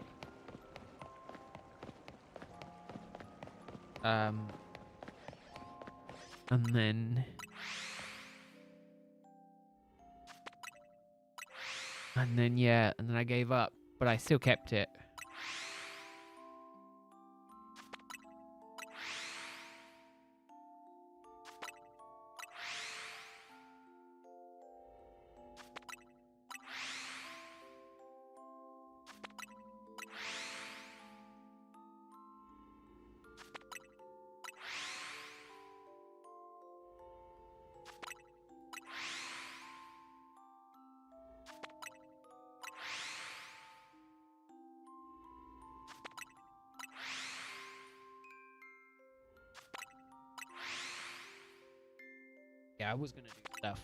And then yeah, and then I gave up. But I still kept it. Yeah, I was going to do stuff.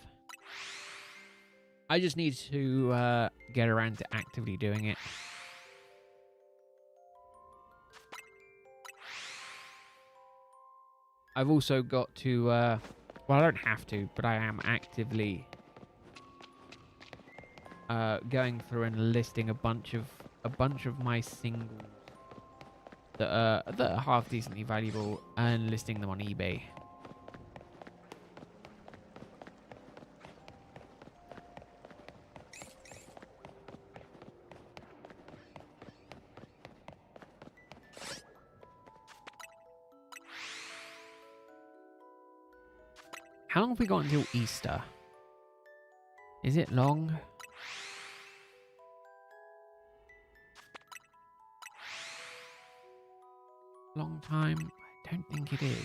I just need to get around to actively doing it. I've also got to, well, I don't have to, but I am actively going through and listing a bunch of my singles that are half decently valuable and listing them on eBay. How long have we got until Easter? Is it long? Long time? I don't think it is.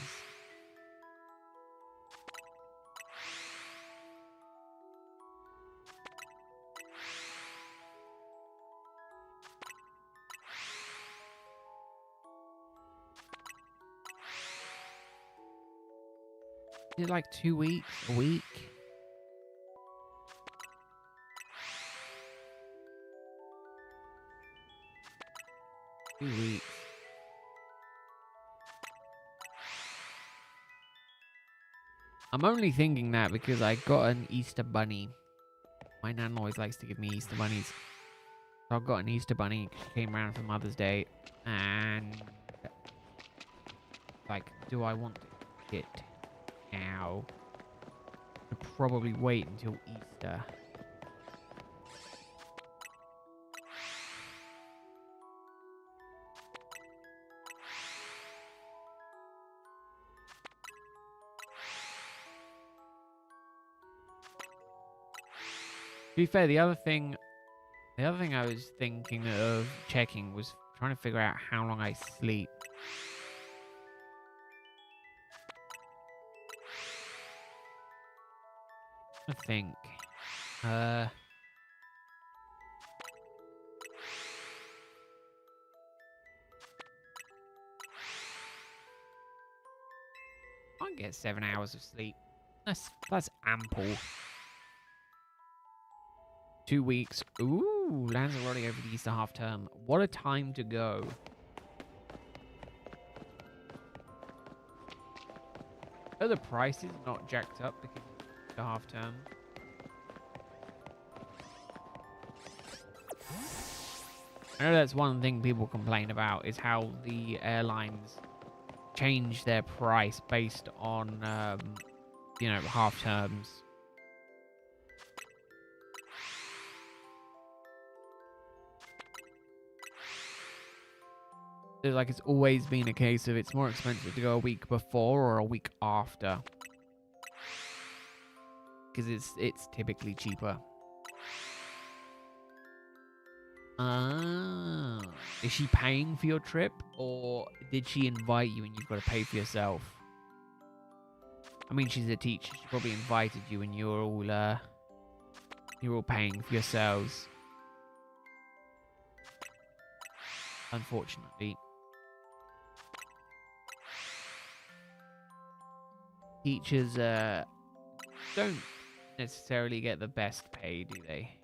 Is it like 2 weeks? A week? 2 weeks. I'm only thinking that because I got an Easter bunny. My nan always likes to give me Easter bunnies. So I've got an Easter bunny. She came around for Mother's Day. And... like, do I want to get it now? I'll probably wait until Easter. To be fair, the other thing I was thinking of checking was trying to figure out how long I sleep. I think. I can get 7 hours of sleep. That's ample. 2 weeks. Ooh, lands already over the Easter half term. What a time to go. Are the prices not jacked up because of the half term? I know that's one thing people complain about is how the airlines change their price based on, you know, half terms. Like, it's always been a case of it's more expensive to go a week before or a week after. Because it's typically cheaper. Ah. Is she paying for your trip? Or did she invite you and you've got to pay for yourself? I mean, she's a teacher. She probably invited you and you're all paying for yourselves. Unfortunately. Teachers don't necessarily get the best pay, do they?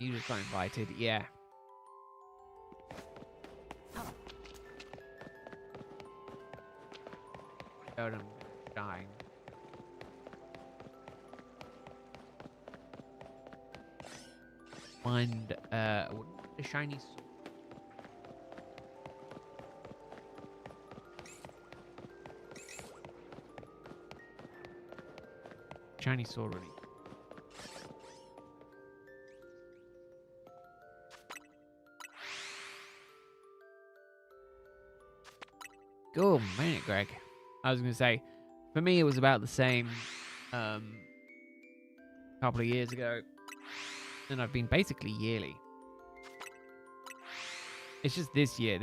You just got invited, yeah. I'm dying. Find a shiny sword. Shiny sword really. Cool, man it, Greg. I was gonna say, for me it was about the same a couple of years ago. And I've been basically yearly. It's just this year,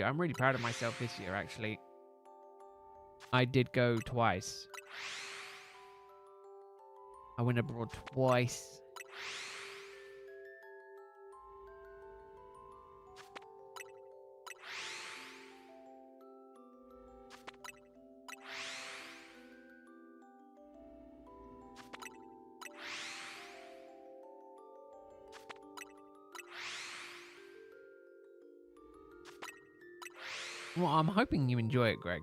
I'm really proud of myself this year, actually. I did go twice. I went abroad twice. Well, I'm hoping you enjoy it, Greg.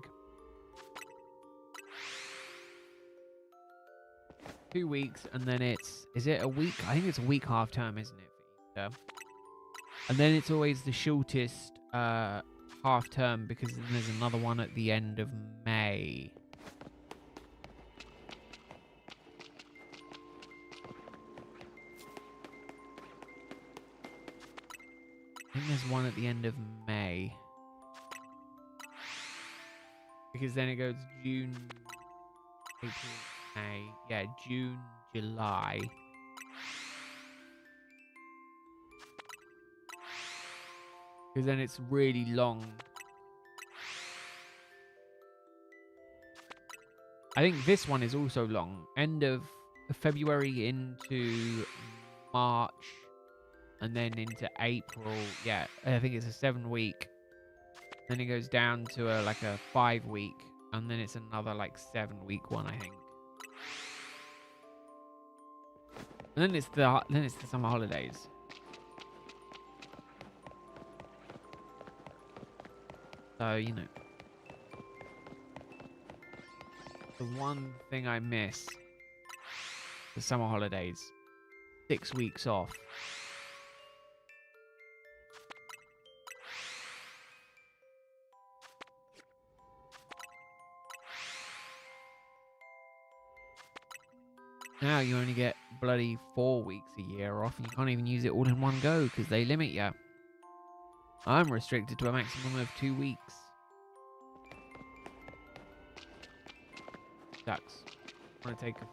2 weeks, and then is it a week? I think it's a week half term, isn't it, for Easter? And then it's always the shortest half term because then there's another one at the end of May. there's one at the end of May. Because then it goes June, April, May. Yeah, June, July. Because then it's really long. I think this one is also long. End of February into March. And then into April. Yeah, I think it's a 7-week. Then it goes down to a 5-week. And then it's another 7-week one, I think. And then it's the summer holidays. So, you know. The one thing I miss, the summer holidays. 6 weeks off. Now you only get bloody 4 weeks a year off, and you can't even use it all in one go because they limit you. I'm restricted to a maximum of 2 weeks. Sucks. I want to take a...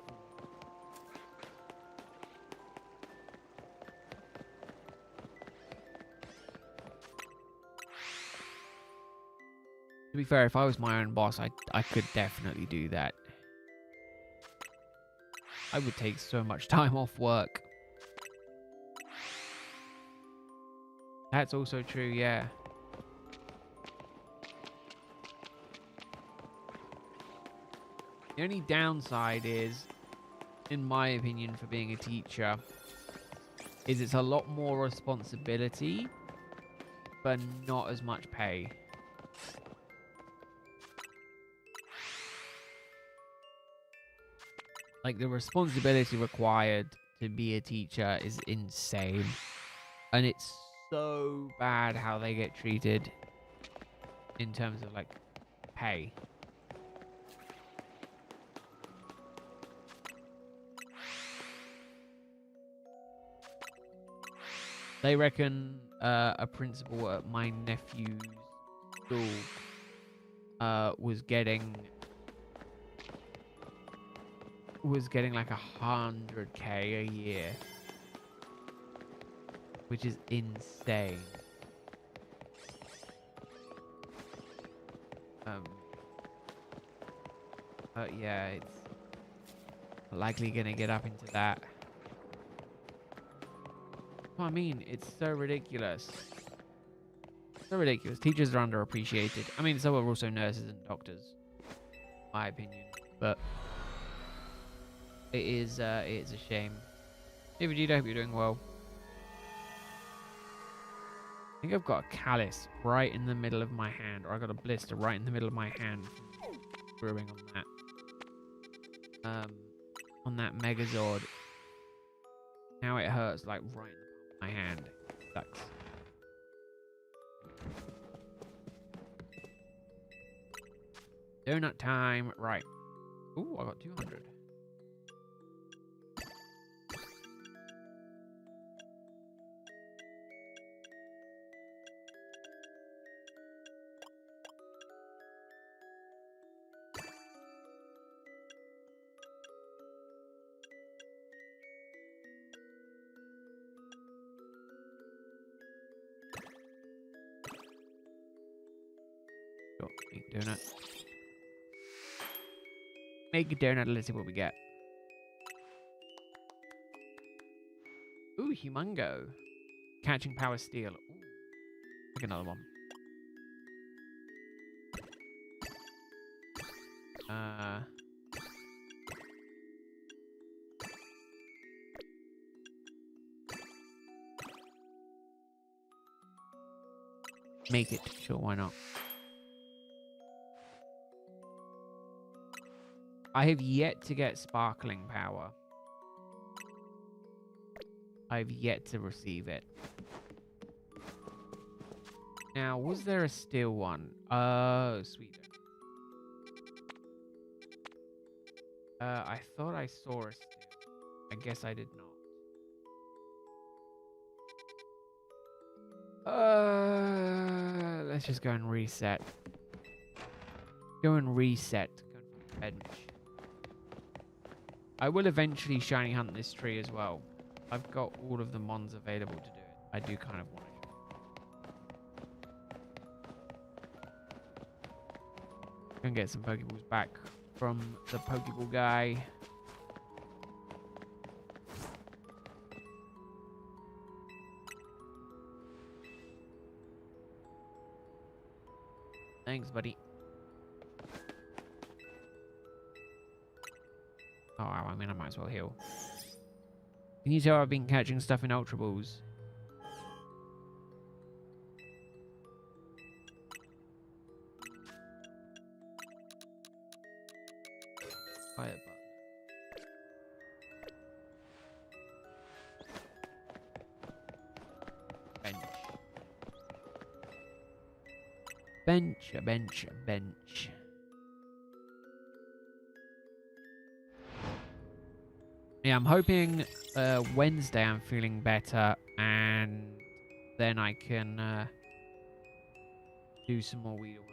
To be fair, if I was my own boss, I could definitely do that. I would take so much time off work. That's also true, yeah. The only downside is, in my opinion, for being a teacher, is it's a lot more responsibility, but not as much pay. Like, the responsibility required to be a teacher is insane. And it's so bad how they get treated in terms of, pay. They reckon a principal at my nephew's school was getting like 100K a year, which is insane. But yeah, it's likely gonna get up into that. I mean, it's so ridiculous. So ridiculous. Teachers are underappreciated. I mean, so are also nurses and doctors, in my opinion. But it is a shame. Hey Vegeta, I hope you're doing well. I think I've got a callus right in the middle of my hand, or I got a blister right in the middle of my hand from brewing on that Megazord. Now it hurts right in the palm of my hand. It sucks. Donut time. Right. Ooh, I got 200. Sure, make a donut. Make a donut, let's see what we get. Ooh, Humongo. Catching power steel. Ooh. Pick another one. Make it. Sure, why not? I have yet to get sparkling power. I've yet to receive it. Now, was there a steel one? Oh, sweet. I thought I saw a steel. I guess I did not. Let's just go and reset. Go and reset. Go and bench. I will eventually shiny hunt this tree as well. I've got all of the mons available to do it. I do kind of want to. Go and get some Pokeballs back from the Pokeball guy. Thanks, buddy. Oh, wow, I mean, I might as well heal. Can you tell I've been catching stuff in Ultra Balls? Fire button. Bench. Bench. Yeah, I'm hoping Wednesday I'm feeling better, and then I can do some more Weedle hunting.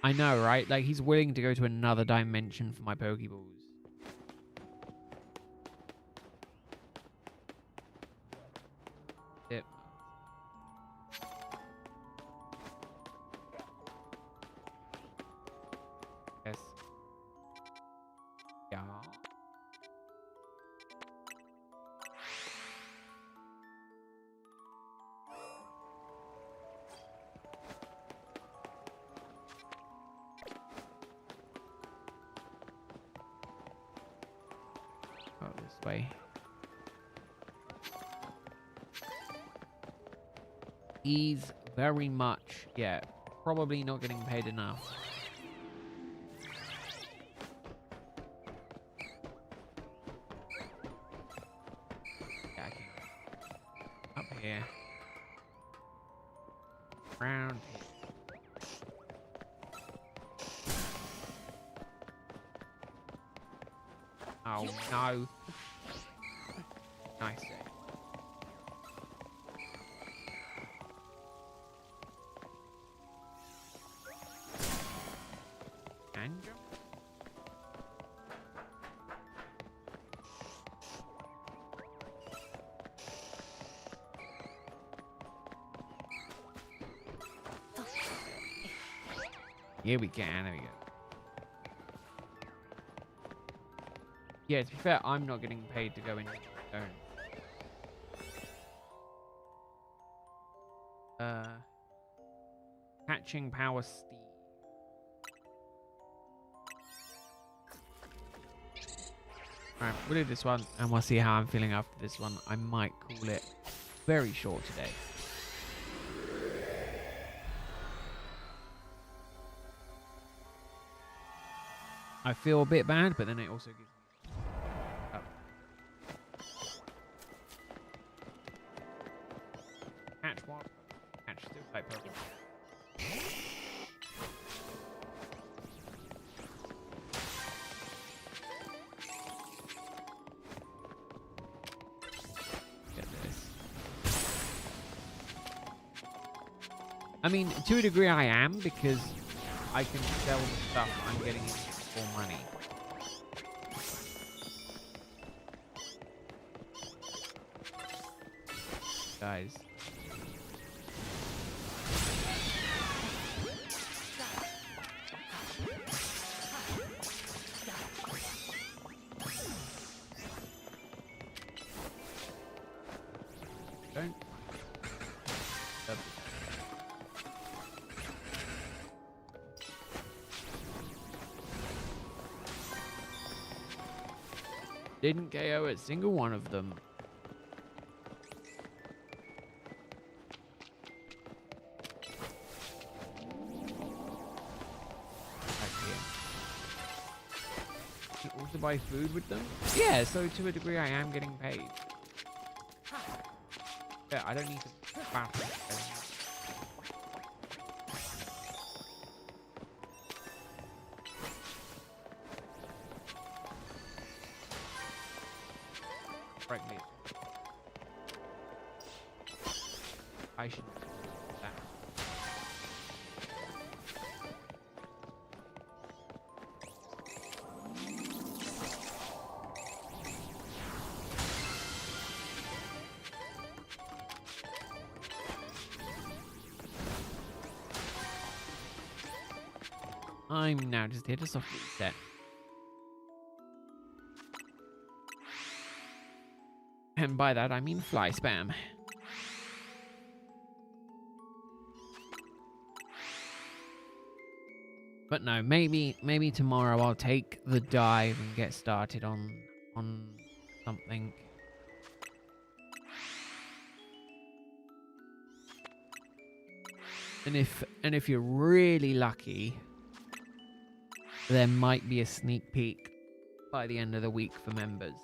I know, right? Like, he's willing to go to another dimension for my Pokeballs. Yep. Yes. Yeah. Oh, this way. He's very much, yeah, probably not getting paid enough. Yeah, I can. Up here. Around here. Oh, no. Nice. And jump. Here we can. There we go. Yeah, to be fair, I'm not getting paid to go in zone. Catching power steed. Alright, we'll do this one and we'll see how I'm feeling after this one. I might call it very short today. I feel a bit bad, but then it also gives me... Oh. Catch what? Catch still type Pokemon. Get this. I mean, to a degree I am, because I can sell the stuff I'm getting for money. Guys. Don't. Didn't KO a single one of them. You also buy food with them? Yeah, so to a degree I am getting paid. Yeah, I don't need to battle. correctly. I should do that. I'm now just here to soft reset. And by that I mean fly spam. But no, maybe tomorrow I'll take the dive and get started on something. And if you're really lucky, there might be a sneak peek by the end of the week for members.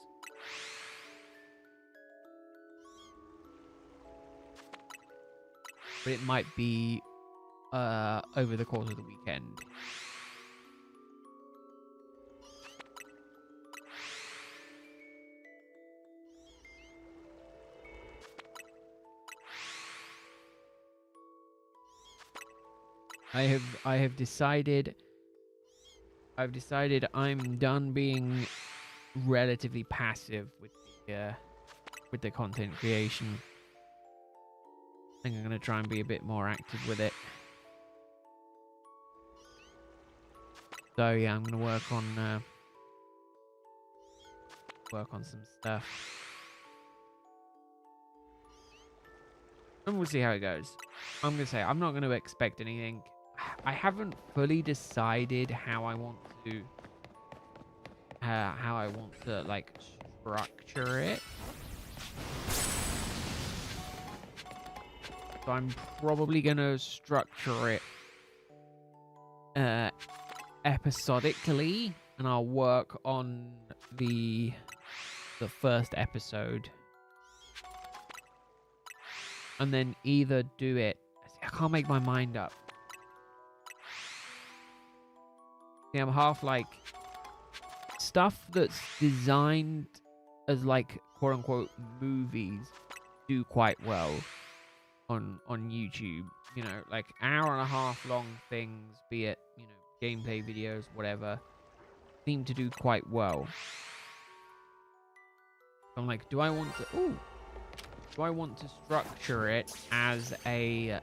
But it might be over the course of the weekend. I've decided I'm done being relatively passive with the content creation. I think I'm gonna try and be a bit more active with it. So yeah, I'm gonna work on some stuff, and we'll see how it goes. I'm gonna say I'm not gonna expect anything. I haven't fully decided how I want to like structure it. So I'm probably gonna structure it episodically, and I'll work on the first episode, and then either do it. I can't make my mind up. Yeah, I'm half like stuff that's designed as like quote unquote movies do quite well on YouTube. You know, like hour and a half long things, be it, you know, gameplay videos, whatever, seem to do quite well. I'm like, do I want to structure it as a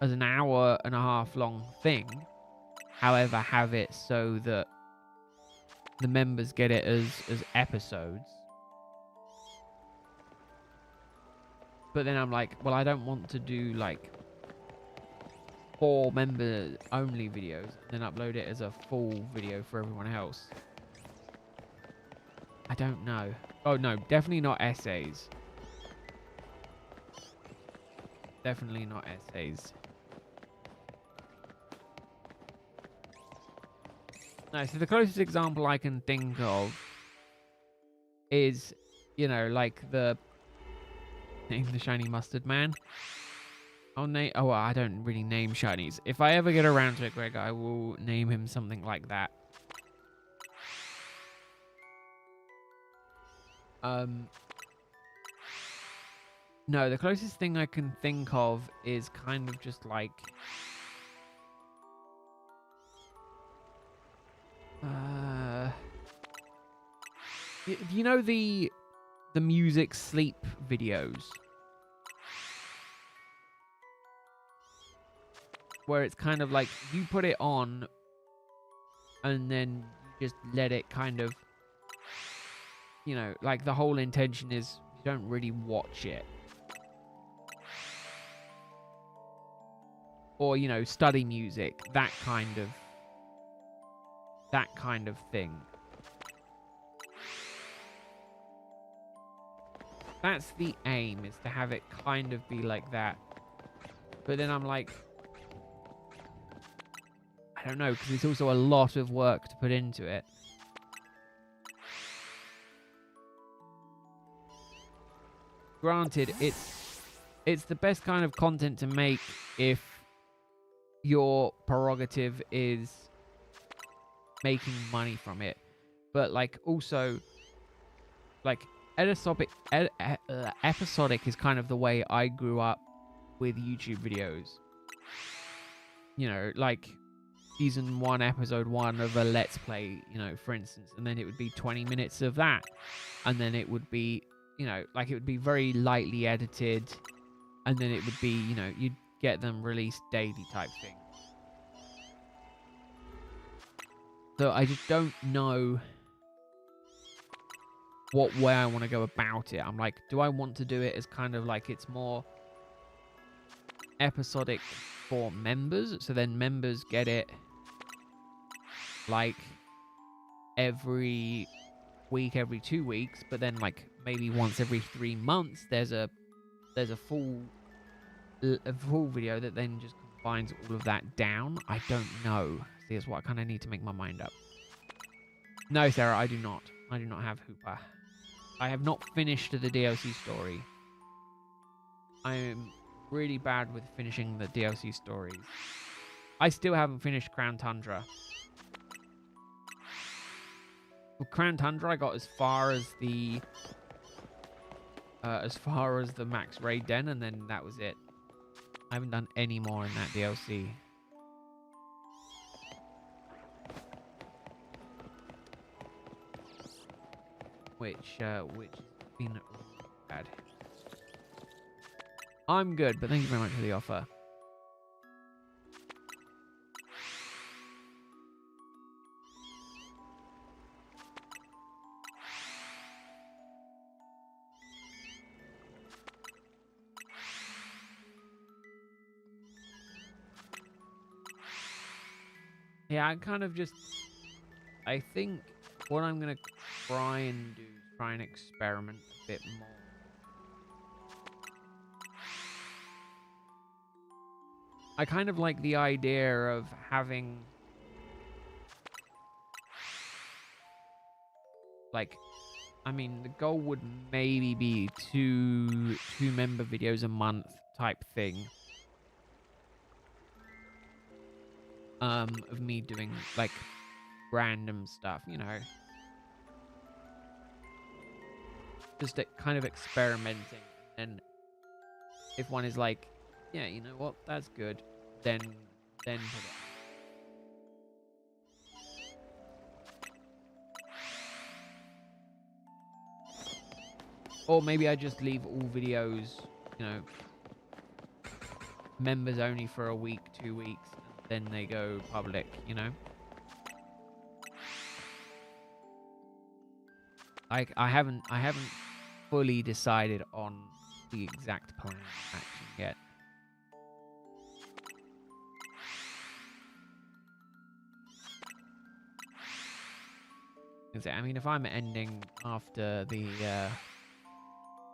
as an hour and a half long thing, however, have it so that the members get it as episodes. But then I'm like, well, I don't want to do like 4 member only videos and then upload it as a full video for everyone else. I don't know. Oh no, definitely not essays. Definitely not essays. No, so the closest example I can think of is, you know, like the name the shiny mustard man. Oh, I don't really name shinies. If I ever get around to it, Greg, I will name him something like that. No, the closest thing I can think of is kind of just like you know the music sleep videos where it's kind of like you put it on and then you just let it kind of, you know, like the whole intention is you don't really watch it. Or, you know, study music, that kind of thing. That's the aim, is to have it kind of be like that. But then I'm like, I don't know, because it's also a lot of work to put into it. Granted, it's the best kind of content to make if your prerogative is making money from it. but like also like episodic is kind of the way I grew up with YouTube videos. You know, like season 1, episode 1 of a Let's Play, you know, for instance, and then it would be 20 minutes of that, and then it would be, you know, like it would be very lightly edited, and then it would be, you know, you'd get them released daily type thing. So I just don't know what way I want to go about it. I'm like, do I want to do it as kind of like it's more episodic for members, so then members get it like every week, every 2 weeks, but then like maybe once every 3 months there's a full video that then just combines all of that down. I don't know. See, that's what I kind of need to make my mind up. No, Sarah, I do not have Hooper. I have not finished the DLC story. I am really bad with finishing the DLC stories. I still haven't finished Crown Tundra. With Crown Tundra, I got as far as the Max Raid Den, and then that was it. I haven't done any more in that DLC. Which has been bad. I'm good, but thank you very much for the offer. Yeah, I think what I'm going to try and do is try and experiment a bit more. I kind of like the idea of having like, I mean, the goal would maybe be two member videos a month type thing. Of me doing like random stuff, you know, just kind of experimenting. And if one is like, yeah, you know what, that's good, then put it. Or maybe I just leave all videos, you know, members only for a week, 2 weeks, and then they go public, you know. Like I haven't fully decided on the exact plan of action yet. I mean, if I'm ending after the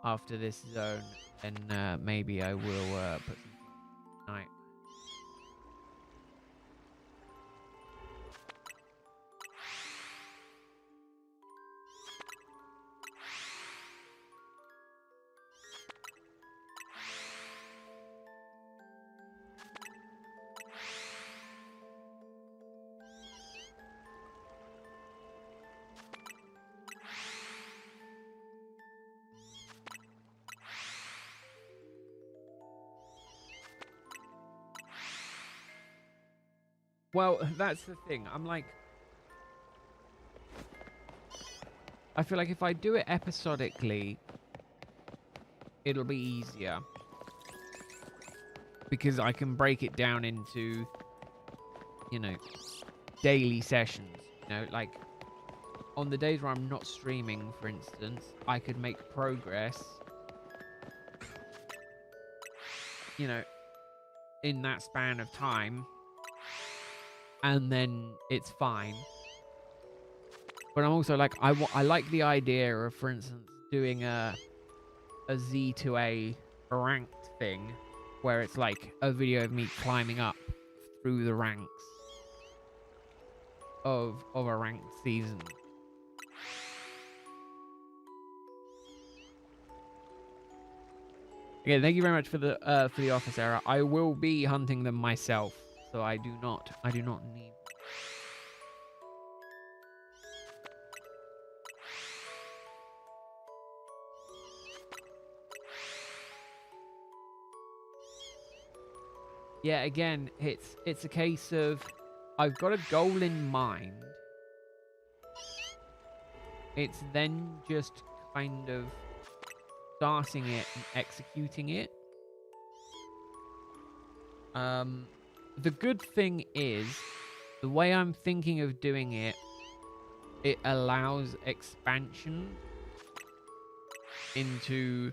after this zone, then maybe I will put some night. Well, that's the thing. I'm like, I feel like if I do it episodically, it'll be easier. Because I can break it down into, you know, daily sessions. You know, like, on the days where I'm not streaming, for instance, I could make progress, you know, in that span of time. And then it's fine. But I'm also like, I like the idea of, for instance, doing a Z to A ranked thing, where it's like a video of me climbing up through the ranks of a ranked season. Okay, thank you very much for the offer, Sarah. I will be hunting them myself, so I do not need. yeah, again, it's a case of I've got a goal in mind. It's then just kind of starting it and executing it. The good thing is, the way I'm thinking of doing it, it allows expansion into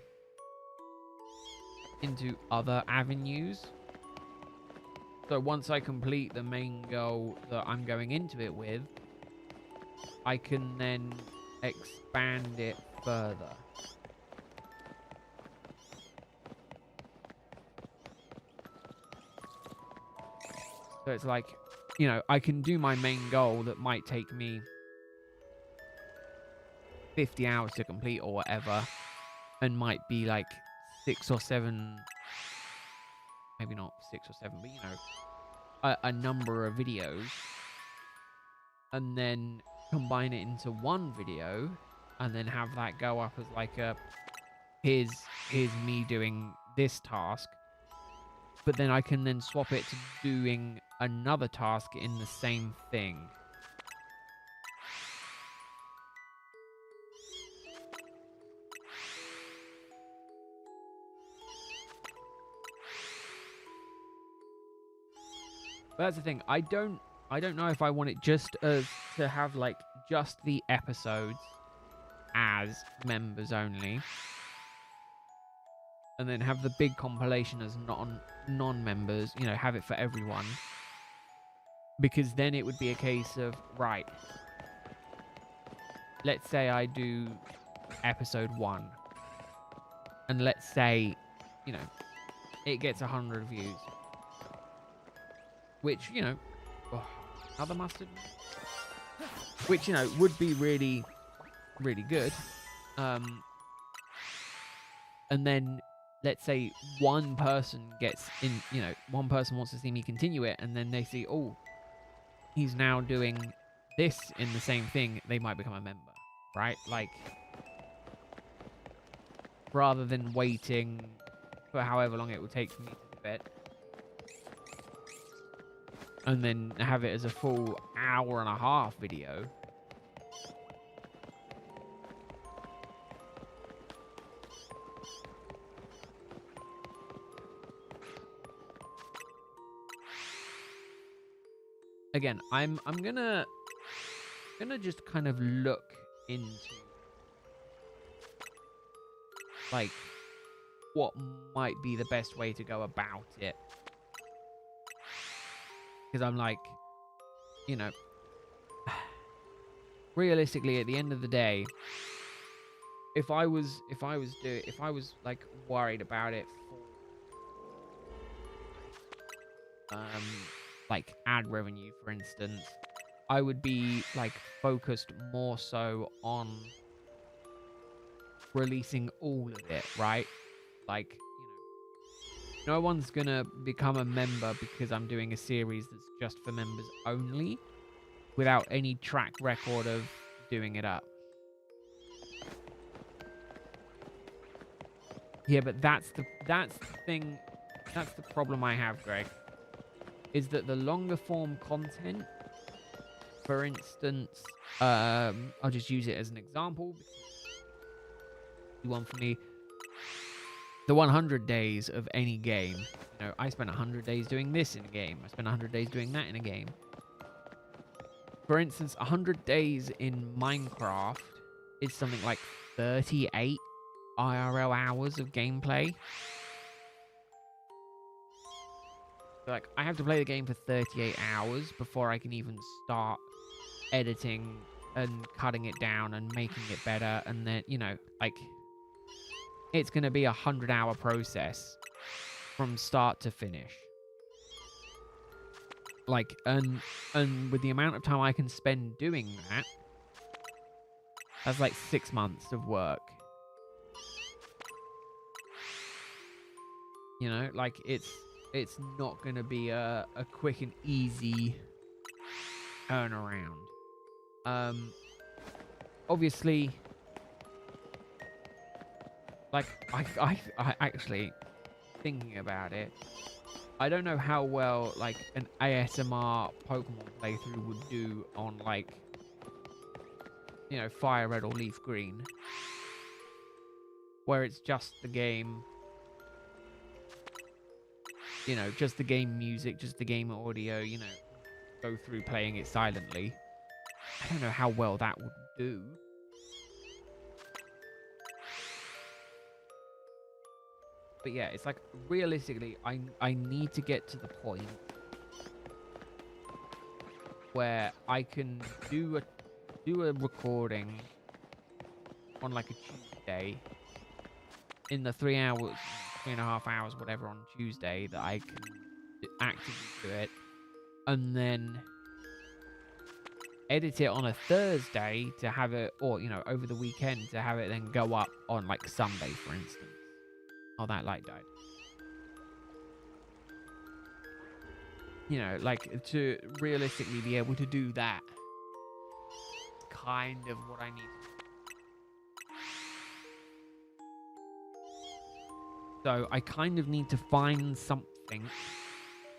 other avenues. So once I complete the main goal that I'm going into it with, I can then expand it further. So it's like, you know, I can do my main goal that might take me 50 hours to complete or whatever, and might be like 6 or 7, maybe not 6 or 7, but you know, a number of videos, and then combine it into one video, and then have that go up as like a here's me doing this task, but then I can then swap it to doing another task in the same thing. But that's the thing. I don't know if I want it just as to have like just the episodes as members only, and then have the big compilation as non-members. You know, have it for everyone. Because then it would be a case of, right, let's say I do episode 1, and let's say, you know, it gets 100 views, which, you know, other mustard, which, you know, would be really, really good. And then let's say one person gets in, you know, one person wants to see me continue it, and then they see, oh, he's now doing this in the same thing, they might become a member, right? Like, rather than waiting for however long it will take for me to do it, and then have it as a full hour-and-a-half video. Again, I'm gonna just kind of look into like what might be the best way to go about it, because I'm like, you know, realistically at the end of the day, if I was like worried about it for like ad revenue, for instance, I would be like focused more so on releasing all of it, right? Like, you know, no one's gonna become a member because I'm doing a series that's just for members only without any track record of doing it up. Yeah, but that's the thing, that's the problem I have, Greg, is that the longer form content, for instance, I'll just use it as an example. The one for me, the 100 days of any game. You know, I spent 100 days doing this in a game. I spent 100 days doing that in a game. For instance, 100 days in Minecraft is something like 38 IRL hours of gameplay. So, like, I have to play the game for 38 hours before I can even start editing and cutting it down and making it better. And then, you know, like, it's going to be a 100-hour process from start to finish. Like, and with the amount of time I can spend doing that, that's like 6 months of work. You know, like, it's not going to be a quick and easy turnaround. Obviously, like, I actually, thinking about it, I don't know how well like an ASMR Pokemon playthrough would do on like, you know, Fire Red or Leaf Green, where it's just the game, you know, just the game music, just the game audio, you know, go through playing it silently. I don't know how well that would do. But yeah, it's like realistically, I need to get to the point where I can do a recording on like a Tuesday in the 3 hours, 3.5 hours, whatever on Tuesday that I can actively do it, and then edit it on a Thursday to have it, or you know, over the weekend to have it then go up on like Sunday, for instance. Oh, that light died. You know, like to realistically be able to do that. Kind of what I need to do. So I kind of need to find something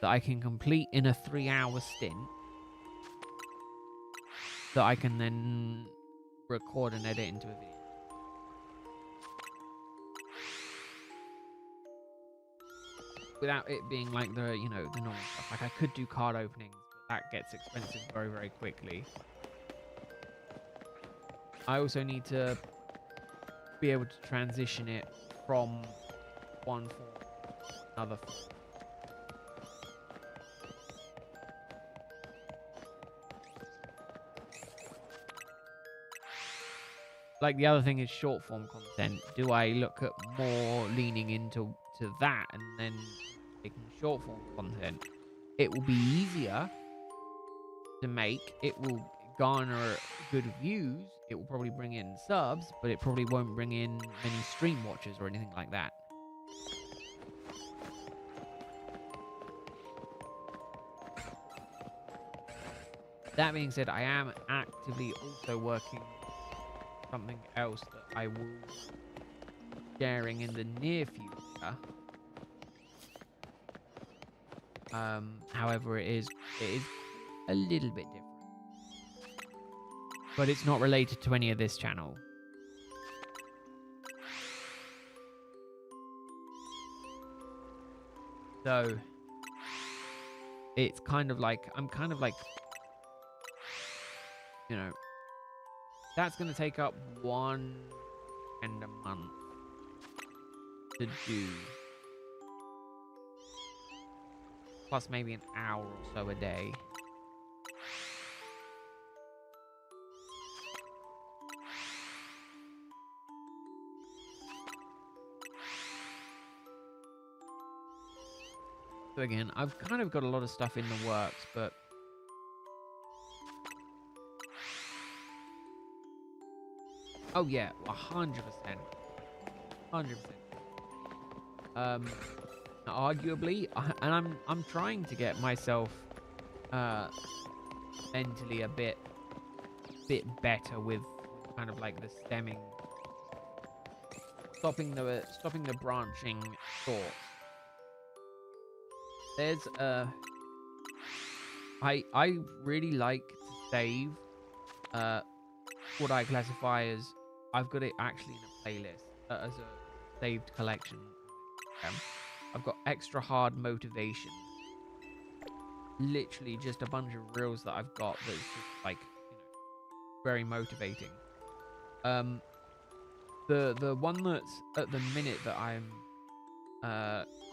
that I can complete in a 3-hour stint that I can then record and edit into a video. Without it being like the, you know, the normal stuff. Like I could do card openings, but that gets expensive very, very quickly. I also need to be able to transition it from one form to another form. Like the other thing is short form content. Do I look at more leaning into that and then making short form content? It will be easier to make. It will garner good views. It will probably bring in subs, but it probably won't bring in many stream watchers or anything like that. That being said, I am actively also working something else that I will be sharing in the near future. However, it is a little bit different, but it's not related to any of this channel. So it's kind of like I'm kind of like, you know, that's going to take up 1 and a month to do. Plus maybe an hour or so a day. So again, I've kind of got a lot of stuff in the works, but oh yeah, 100%. 100%. Arguably, and I'm trying to get myself mentally a bit better with kind of like the stemming, stopping the branching thoughts. There's I really like to save what I classify as, I've got it actually in a playlist as a saved collection. I've got extra hard motivation. Literally just a bunch of reels that I've got that's just like, you know, very motivating. The one that's at the minute that I'm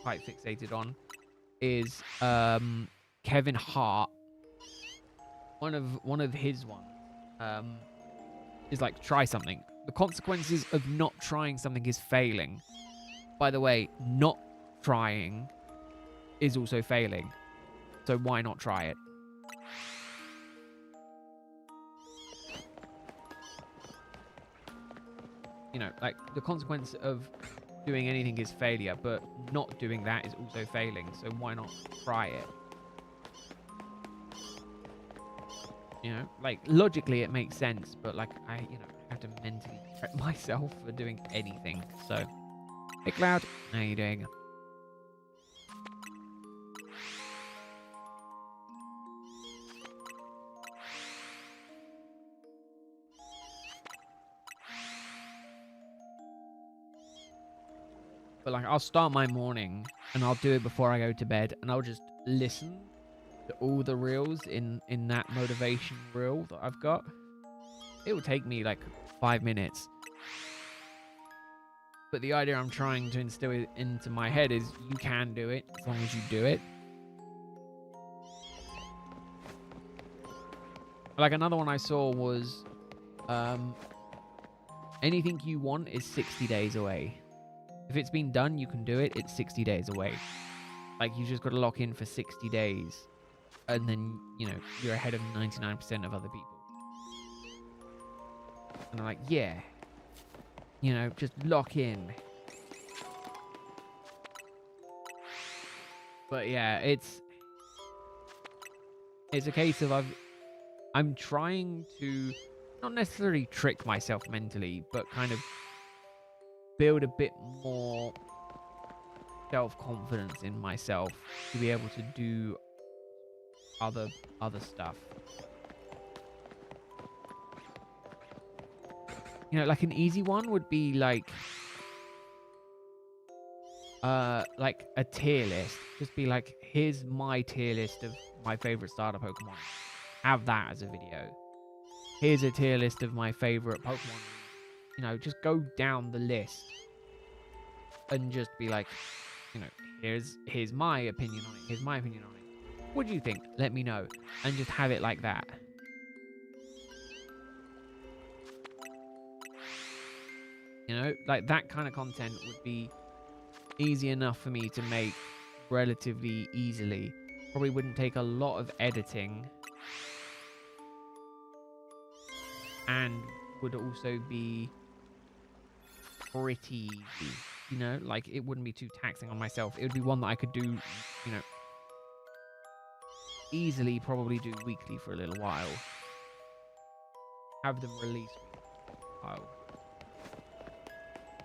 quite fixated on is Kevin Hart. One of his ones is like, try something. The consequences of not trying something is failing. By the way, not trying is also failing. So why not try it? You know, like the consequence of doing anything is failure, but not doing that is also failing. So why not try it? You know, like logically it makes sense, but like I have to mentally prep myself for doing anything. So, hey Cloud, how you doing? But like, I'll start my morning and I'll do it before I go to bed, and I'll just listen to all the reels in that motivation reel that I've got. It will take me like 5 minutes. But the idea I'm trying to instill into my head is you can do it as long as you do it. Like, another one I saw was anything you want is 60 days away. If it's been done, you can do it. It's 60 days away. Like, you just got to lock in for 60 days. And then, you know, you're ahead of 99% of other people. And I'm like, yeah. You know, just lock in. But yeah, it's a case of I'm trying to not necessarily trick myself mentally, but kind of build a bit more self-confidence in myself to be able to do other stuff. You know, like an easy one would be like a tier list. Just be like, here's my tier list of my favorite starter Pokemon. Have that as a video. Here's a tier list of my favorite Pokemon. You know, just go down the list and just be like, you know, here's my opinion on it. Here's my opinion on it. What do you think? Let me know. And just have it like that. You know, like that kind of content would be easy enough for me to make relatively easily. Probably wouldn't take a lot of editing. And would also be pretty easy. You know, like it wouldn't be too taxing on myself. It would be one that I could do, you know, easily probably do weekly for a little while. Have them release weekly for a while.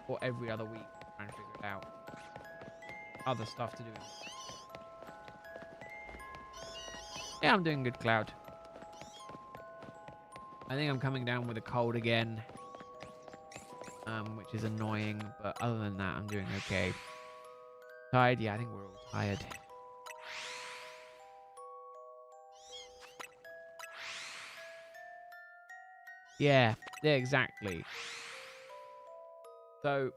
Or every other week, trying to figure it out. Other stuff to do. Yeah, I'm doing good, Cloud. I think I'm coming down with a cold again. Which is annoying, but other than that, I'm doing okay. Tired? Yeah, I think we're all tired. Yeah, exactly. So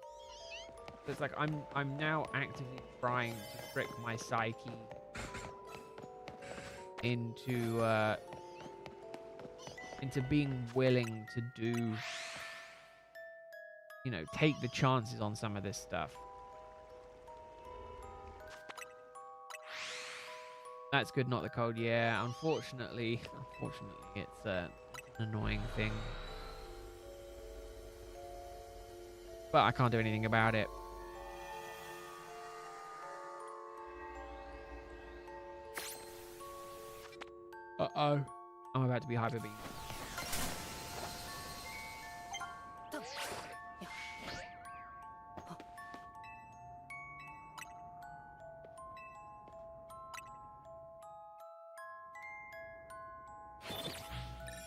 it's like I'm now actively trying to trick my psyche into being willing to do, you know, take the chances on some of this stuff. That's good, not the cold. Yeah, unfortunately, it's an annoying thing. But I can't do anything about it. Uh-oh. I'm about to be hyper beamed.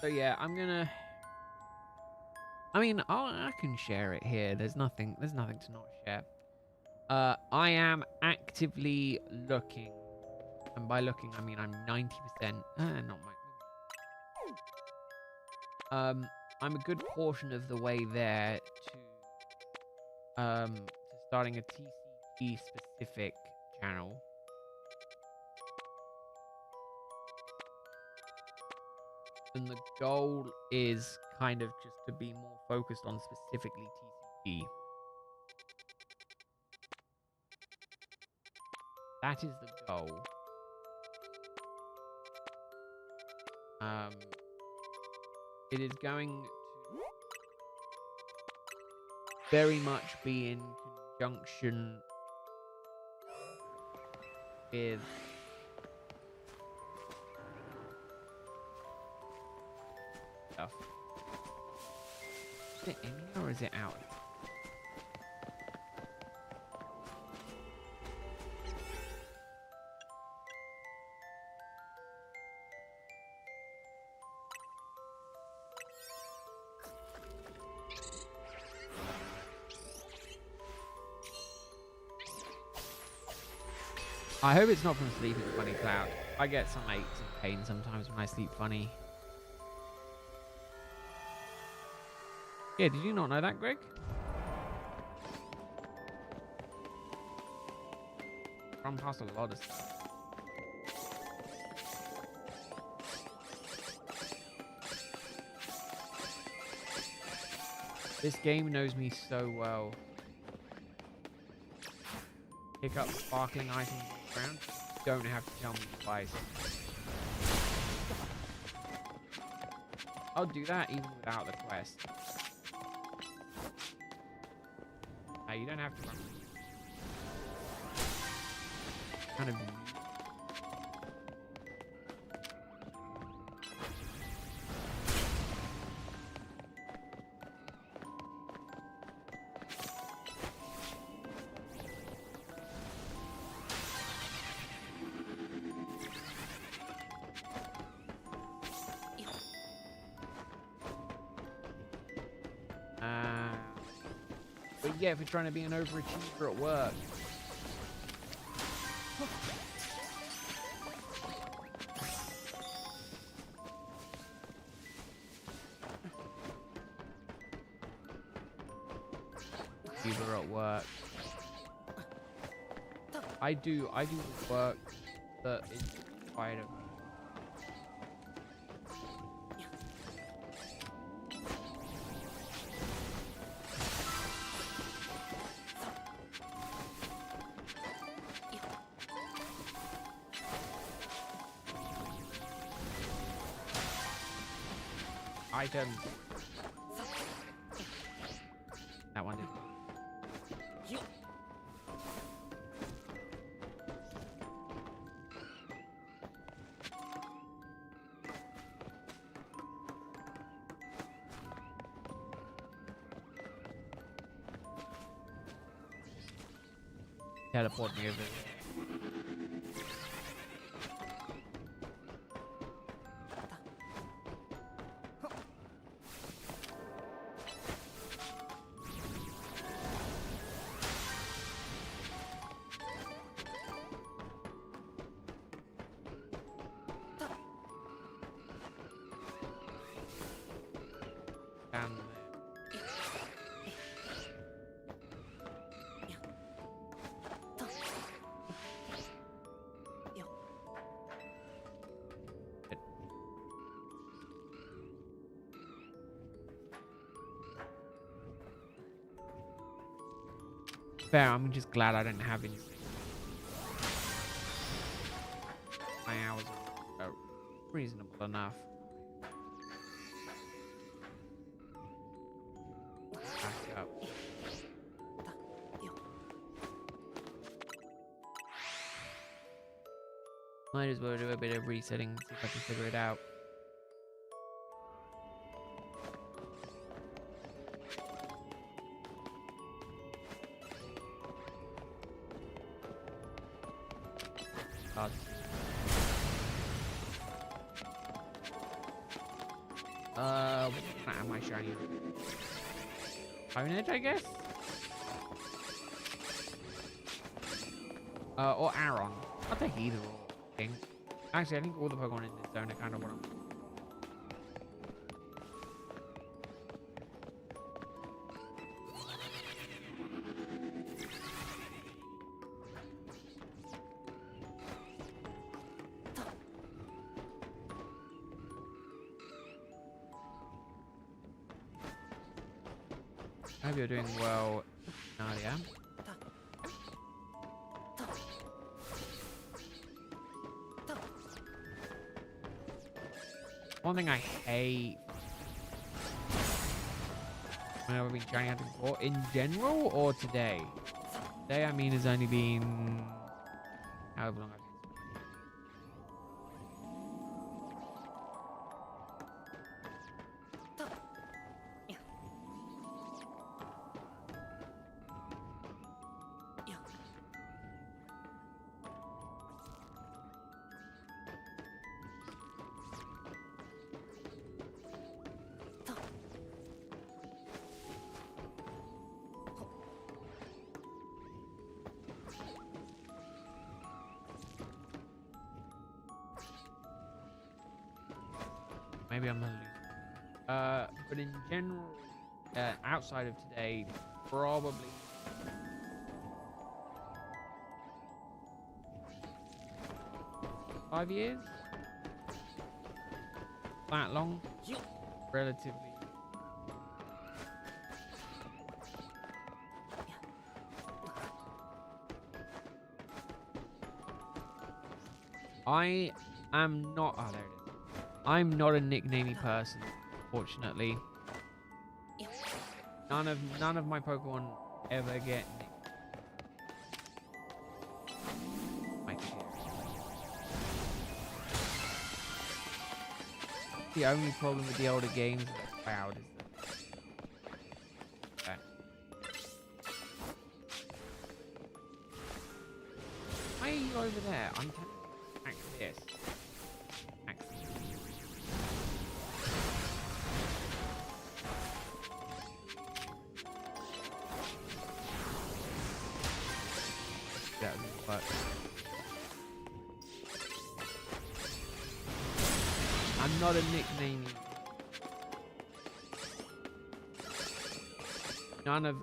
So yeah, I'm gonna. I mean, I can share it here. There's nothing to not share. I am actively looking, and by looking I mean I'm 90%. Not my. I'm a good portion of the way there to starting a TCG specific channel. And the goal is kind of just to be more focused on specifically TCG. That is the goal. It is going to very much be in conjunction with stuff. Is it in here or is it out? I hope it's not from sleeping funny, Cloud. I get some aches and pains sometimes when I sleep funny. Yeah, did you not know that, Greg? Run past a lot of stuff. This game knows me so well. Pick up sparkling items on the ground. Don't have to tell me twice. I'll do that even without the quest. You don't have to run. Kind of. But yeah, if we're trying to be an overachiever at work. Achiever at work. I do work that is required of me. Items. That one did. Teleport me over there. Fair, I'm just glad I don't have any. My hours are reasonable enough. Back up. Might as well do a bit of resetting, see if I can figure it out. What am I shiny? Iron Edge, I guess? Or Aron. I'll take either or. Actually, I think all the Pokemon in this zone are kind of what I'm... I hope you're doing well, Nadia. One thing I hate when I've been shiny hunting before, in general or today? Today, I mean, has only been however long I've been. maybe I'm gonna lose. But in general, outside of today, probably 5 years. That long, relatively. I am not. Oh, there it is. I'm not a nicknamey person, fortunately. None of my Pokemon ever get the only problem with the older games is the cloud is that. Why are you over there? I'm tempted to attack this. That doesn't work. I'm not a nickname. None of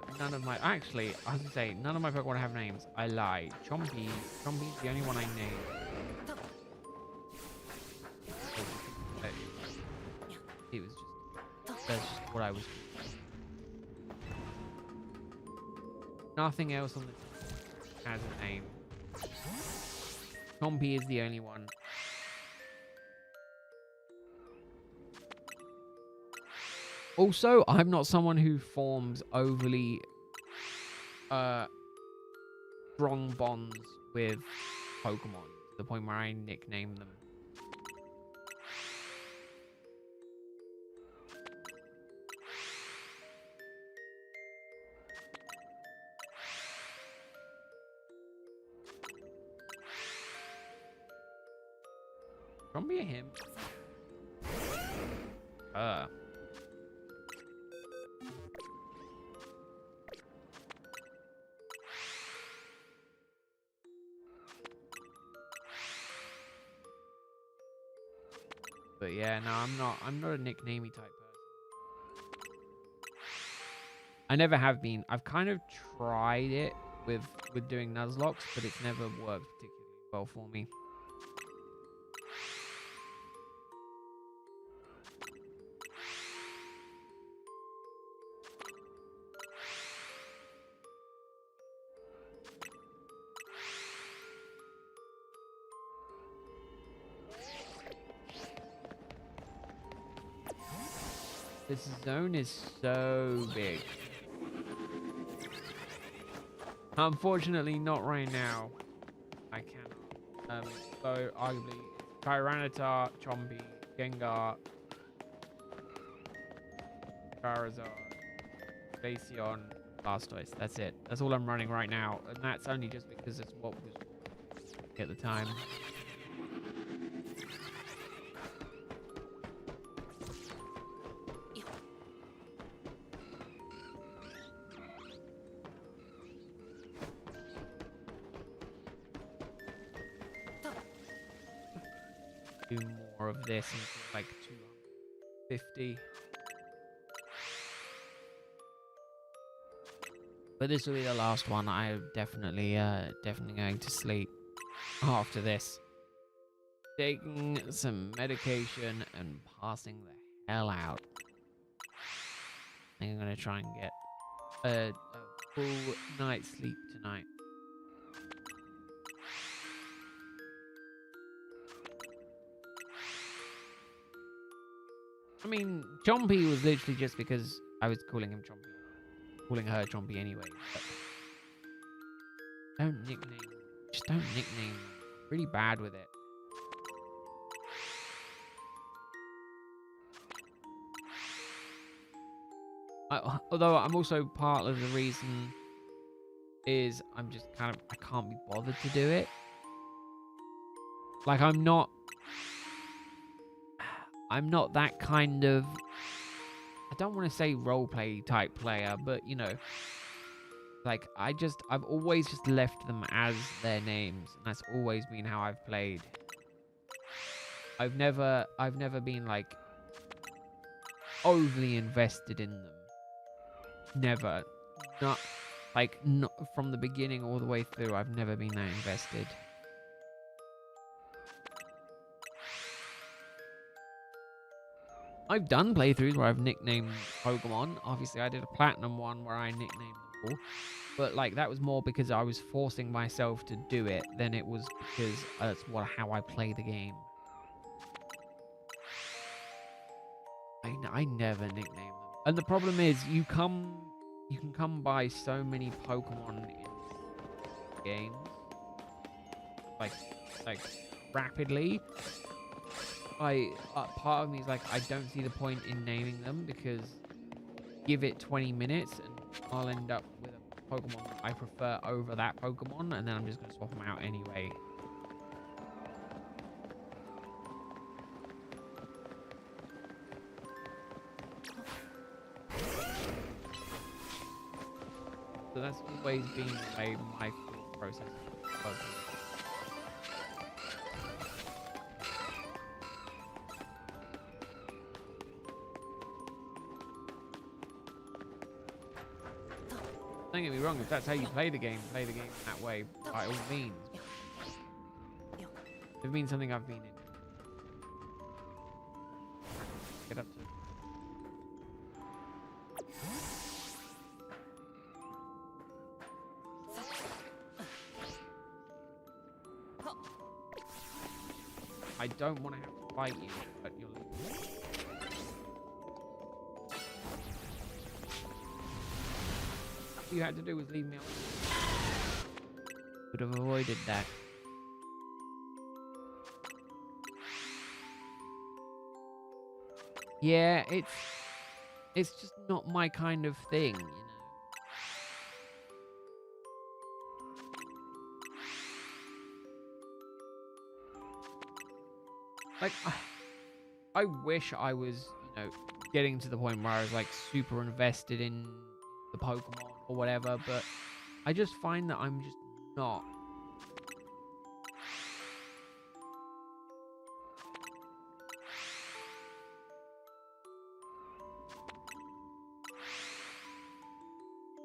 my actually I was gonna say none of my Pokemon have names. I lied. Chompy's the only one I named. It was just that's just what I was. Nothing else on the team has a name. Chompy is the only one. Also, I'm not someone who forms overly strong bonds with Pokemon to the point where I nickname them. Probably a him. But yeah, no, I'm not a nicknamey type person. I never have been. I've kind of tried it with doing Nuzlocke, but it's never worked particularly well for me. This zone is so big. Unfortunately, not right now. I cannot. So, arguably, Tyranitar, Chompy, Gengar, Charizard, Glaceon, Blastoise. That's it. That's all I'm running right now. And that's only just because it's what was at the time. Do more of this until like 250. But this will be the last one. I'm definitely going to sleep after this. Taking some medication and passing the hell out. I think I'm gonna try and get a full night's sleep tonight. I mean, Chompy was literally just because I was calling him Chompy. Calling her Chompy anyway. But don't nickname. Just don't nickname. Really bad with it. Although I'm also part of the reason is I'm just kind of I can't be bothered to do it. Like I'm not that kind of, I don't want to say roleplay type player, but you know, like I've always just left them as their names, and that's always been how I've played. I've never been like, overly invested in them. Never. Not like not from the beginning all the way through. I've never been that invested. I've done playthroughs where I've nicknamed Pokemon. Obviously, I did a platinum one where I nicknamed them all. But like that was more because I was forcing myself to do it than it was because that's how I play the game. I never nickname them. And the problem is you can come by so many Pokemon in games. Like rapidly. Part of me is like, I don't see the point in naming them because give it 20 minutes and I'll end up with a Pokemon I prefer over that Pokemon, and then I'm just going to swap them out anyway. So that's always been the way my thought process works. Don't get me wrong, if that's how you play the game that way by all means. If it means something I've been in. Get up to it. I don't want to have to fight you, but you're leaving. All you had to do was leave me alone. Would have avoided that. Yeah, it's just not my kind of thing, you know. Like, I wish I was, you know, getting to the point where I was like super invested in the Pokemon or whatever, but I just find that I'm just not.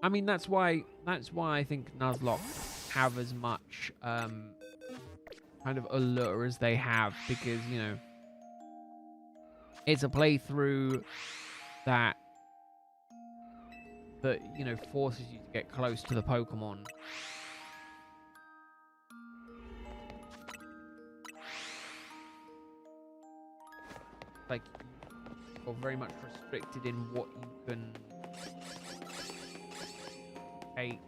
I mean, that's why I think Nuzlocke have as much kind of allure as they have, because, you know, it's a playthrough that you know, forces you to get close to the Pokemon. Like, you're very much restricted in what you can take.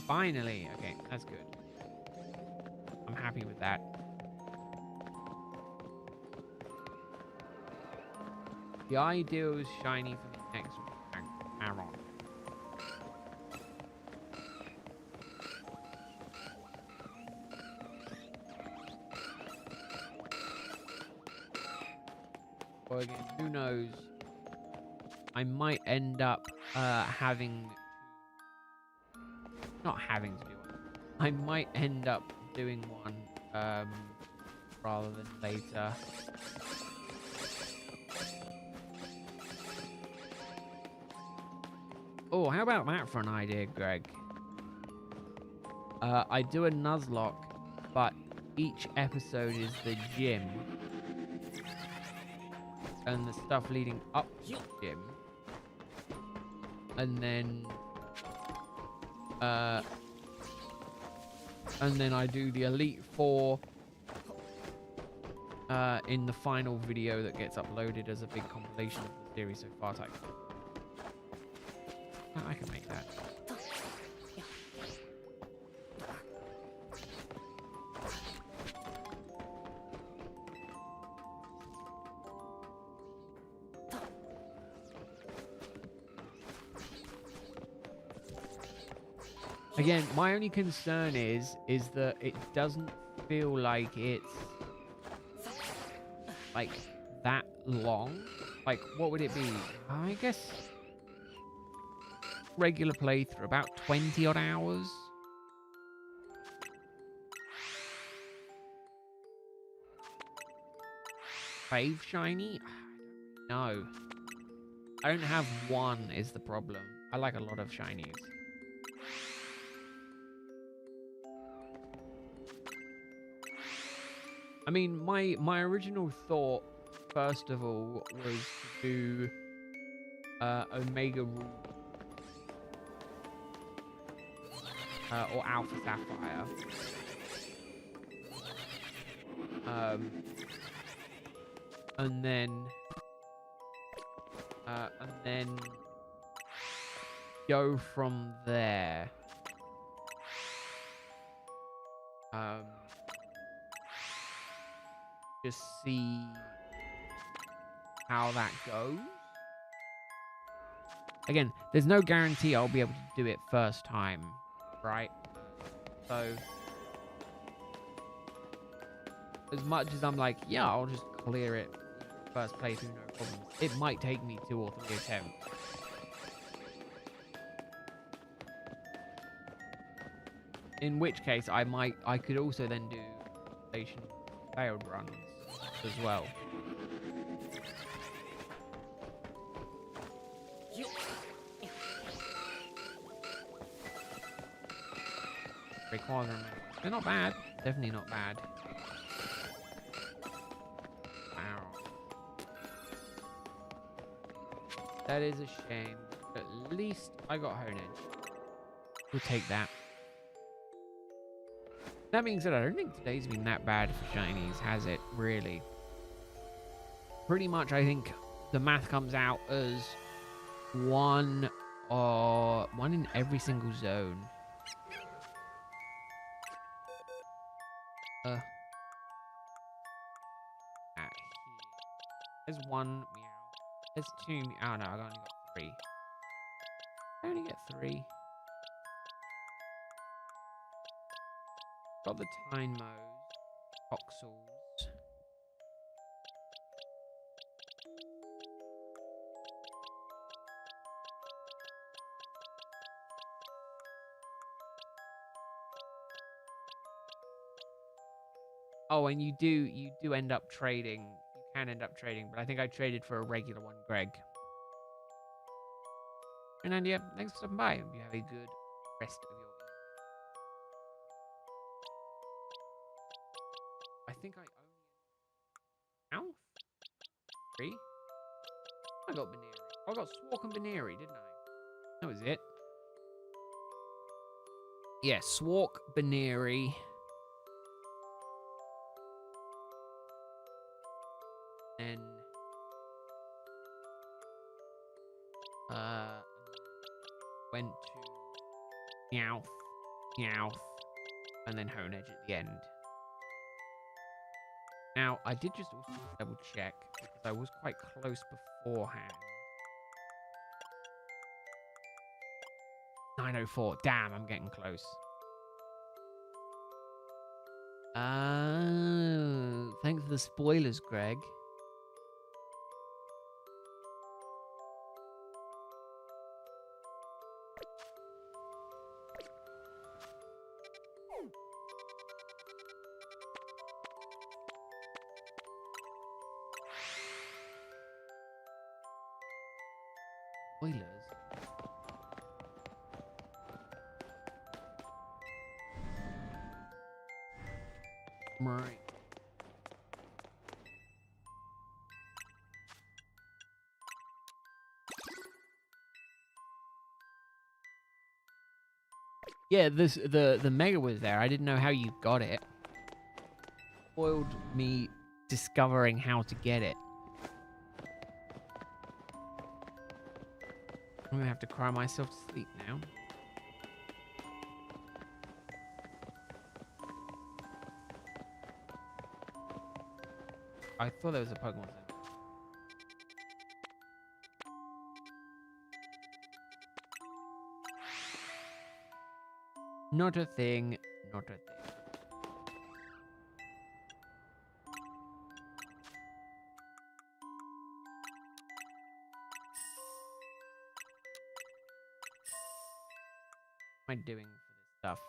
Finally, okay, that's good. I'm happy with that. The ideal is shiny for the next Aron. Well, again, who knows? I might end up not having to do one. I might end up doing one rather than later. Oh, how about that for an idea, Greg? I do a Nuzlocke, but each episode is the gym. And the stuff leading up to the gym. And then I do the Elite Four in the final video that gets uploaded as a big compilation of the series so far. Type. I can make that. Again, my only concern is that it doesn't feel like it's like that long. Like, what would it be? I guess regular playthrough, about 20 odd hours. fave shiny? No. I don't have one is the problem. I like a lot of shinies. I mean, my original thought, first of all, was to do Omega Ruby or Alpha Sapphire. And then go from there. Just see how that goes. Again, there's no guarantee I'll be able to do it first time, right? So, as much as I'm like, yeah, I'll just clear it first playthrough, no problems. It might take me 2 or 3 attempts. In which case, I could also then do station failed runs as well. They're not bad. Definitely not bad. Wow. That is a shame. At least I got Honedge. We'll take that. That being said, I don't think today's been that bad for shinies, has it? Really? Pretty much, I think the math comes out as one in every single zone. There's 1 meow. There's 2 meow. Oh no, I only got 3. I only get 3. Got the Tynmos, Toxels. Oh, and you do end up trading. You can end up trading, but I think I traded for a regular one, Greg. And Andy, thanks for stopping by. Hope you have a good rest of your evening. I think I only mouth 3. I got Baneri. I got Swark and Baneri, didn't I? That was it. Yeah, Swark, Baneri. And went to Meowth, and then Honedge at the end. Now, I did just also double check because I was quite close beforehand. 904. Damn, I'm getting close. Oh, thanks for the spoilers, Greg. Spoilers? Right. Yeah, the mega was there. I didn't know how you got it. Spoiled me discovering how to get it. I'm gonna have to cry myself to sleep now. I thought there was a Pokemon Center. Not a thing, not a thing. What am I doing for this stuff?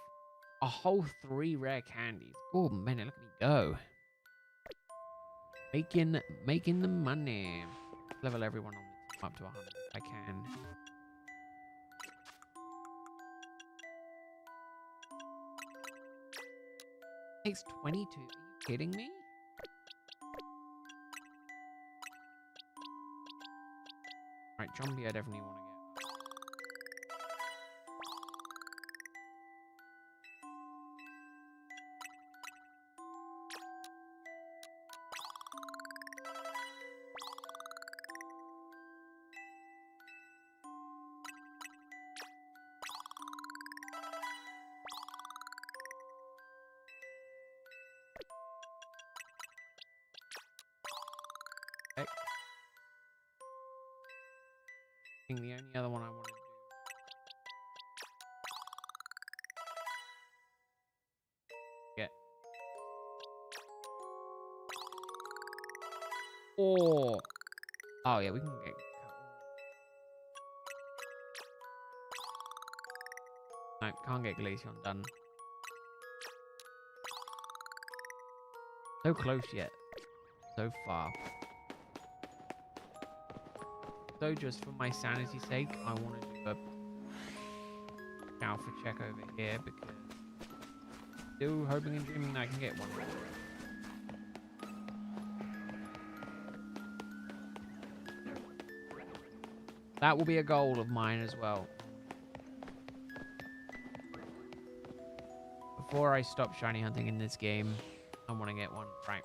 A whole 3 rare candies. Oh, man, look at me go. Making the money. Level everyone on the team up to 100 if I can. Takes 22. Are you kidding me? Right, Jumbie, I definitely want to get. I think the only other one I want to do. Get. Oh. Oh yeah, we can get. No, can't get Glaceon done. So close yet. So far. So just for my sanity's sake, I want to do a alpha check over here because still hoping and dreaming that I can get one. That will be a goal of mine as well. Before I stop shiny hunting in this game, I want to get one. Right.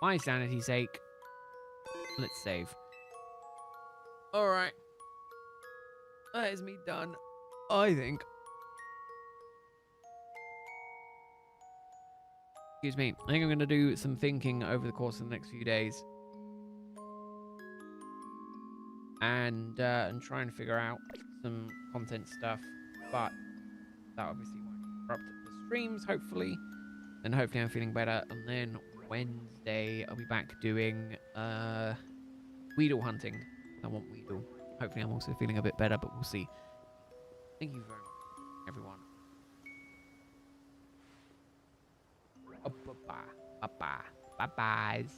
My sanity's sake, let's save. Alright. That is me done, I think. Excuse me. I think I'm going to do some thinking over the course of the next few days. And try and figure out some content stuff. But that obviously won't interrupt the streams, hopefully. And hopefully I'm feeling better. And then Wednesday, I'll be back doing Weedle hunting. I want Weedle. Hopefully I'm also feeling a bit better, but we'll see. Thank you very much, everyone. Bye-bye. Bye-bye. Bye-byes.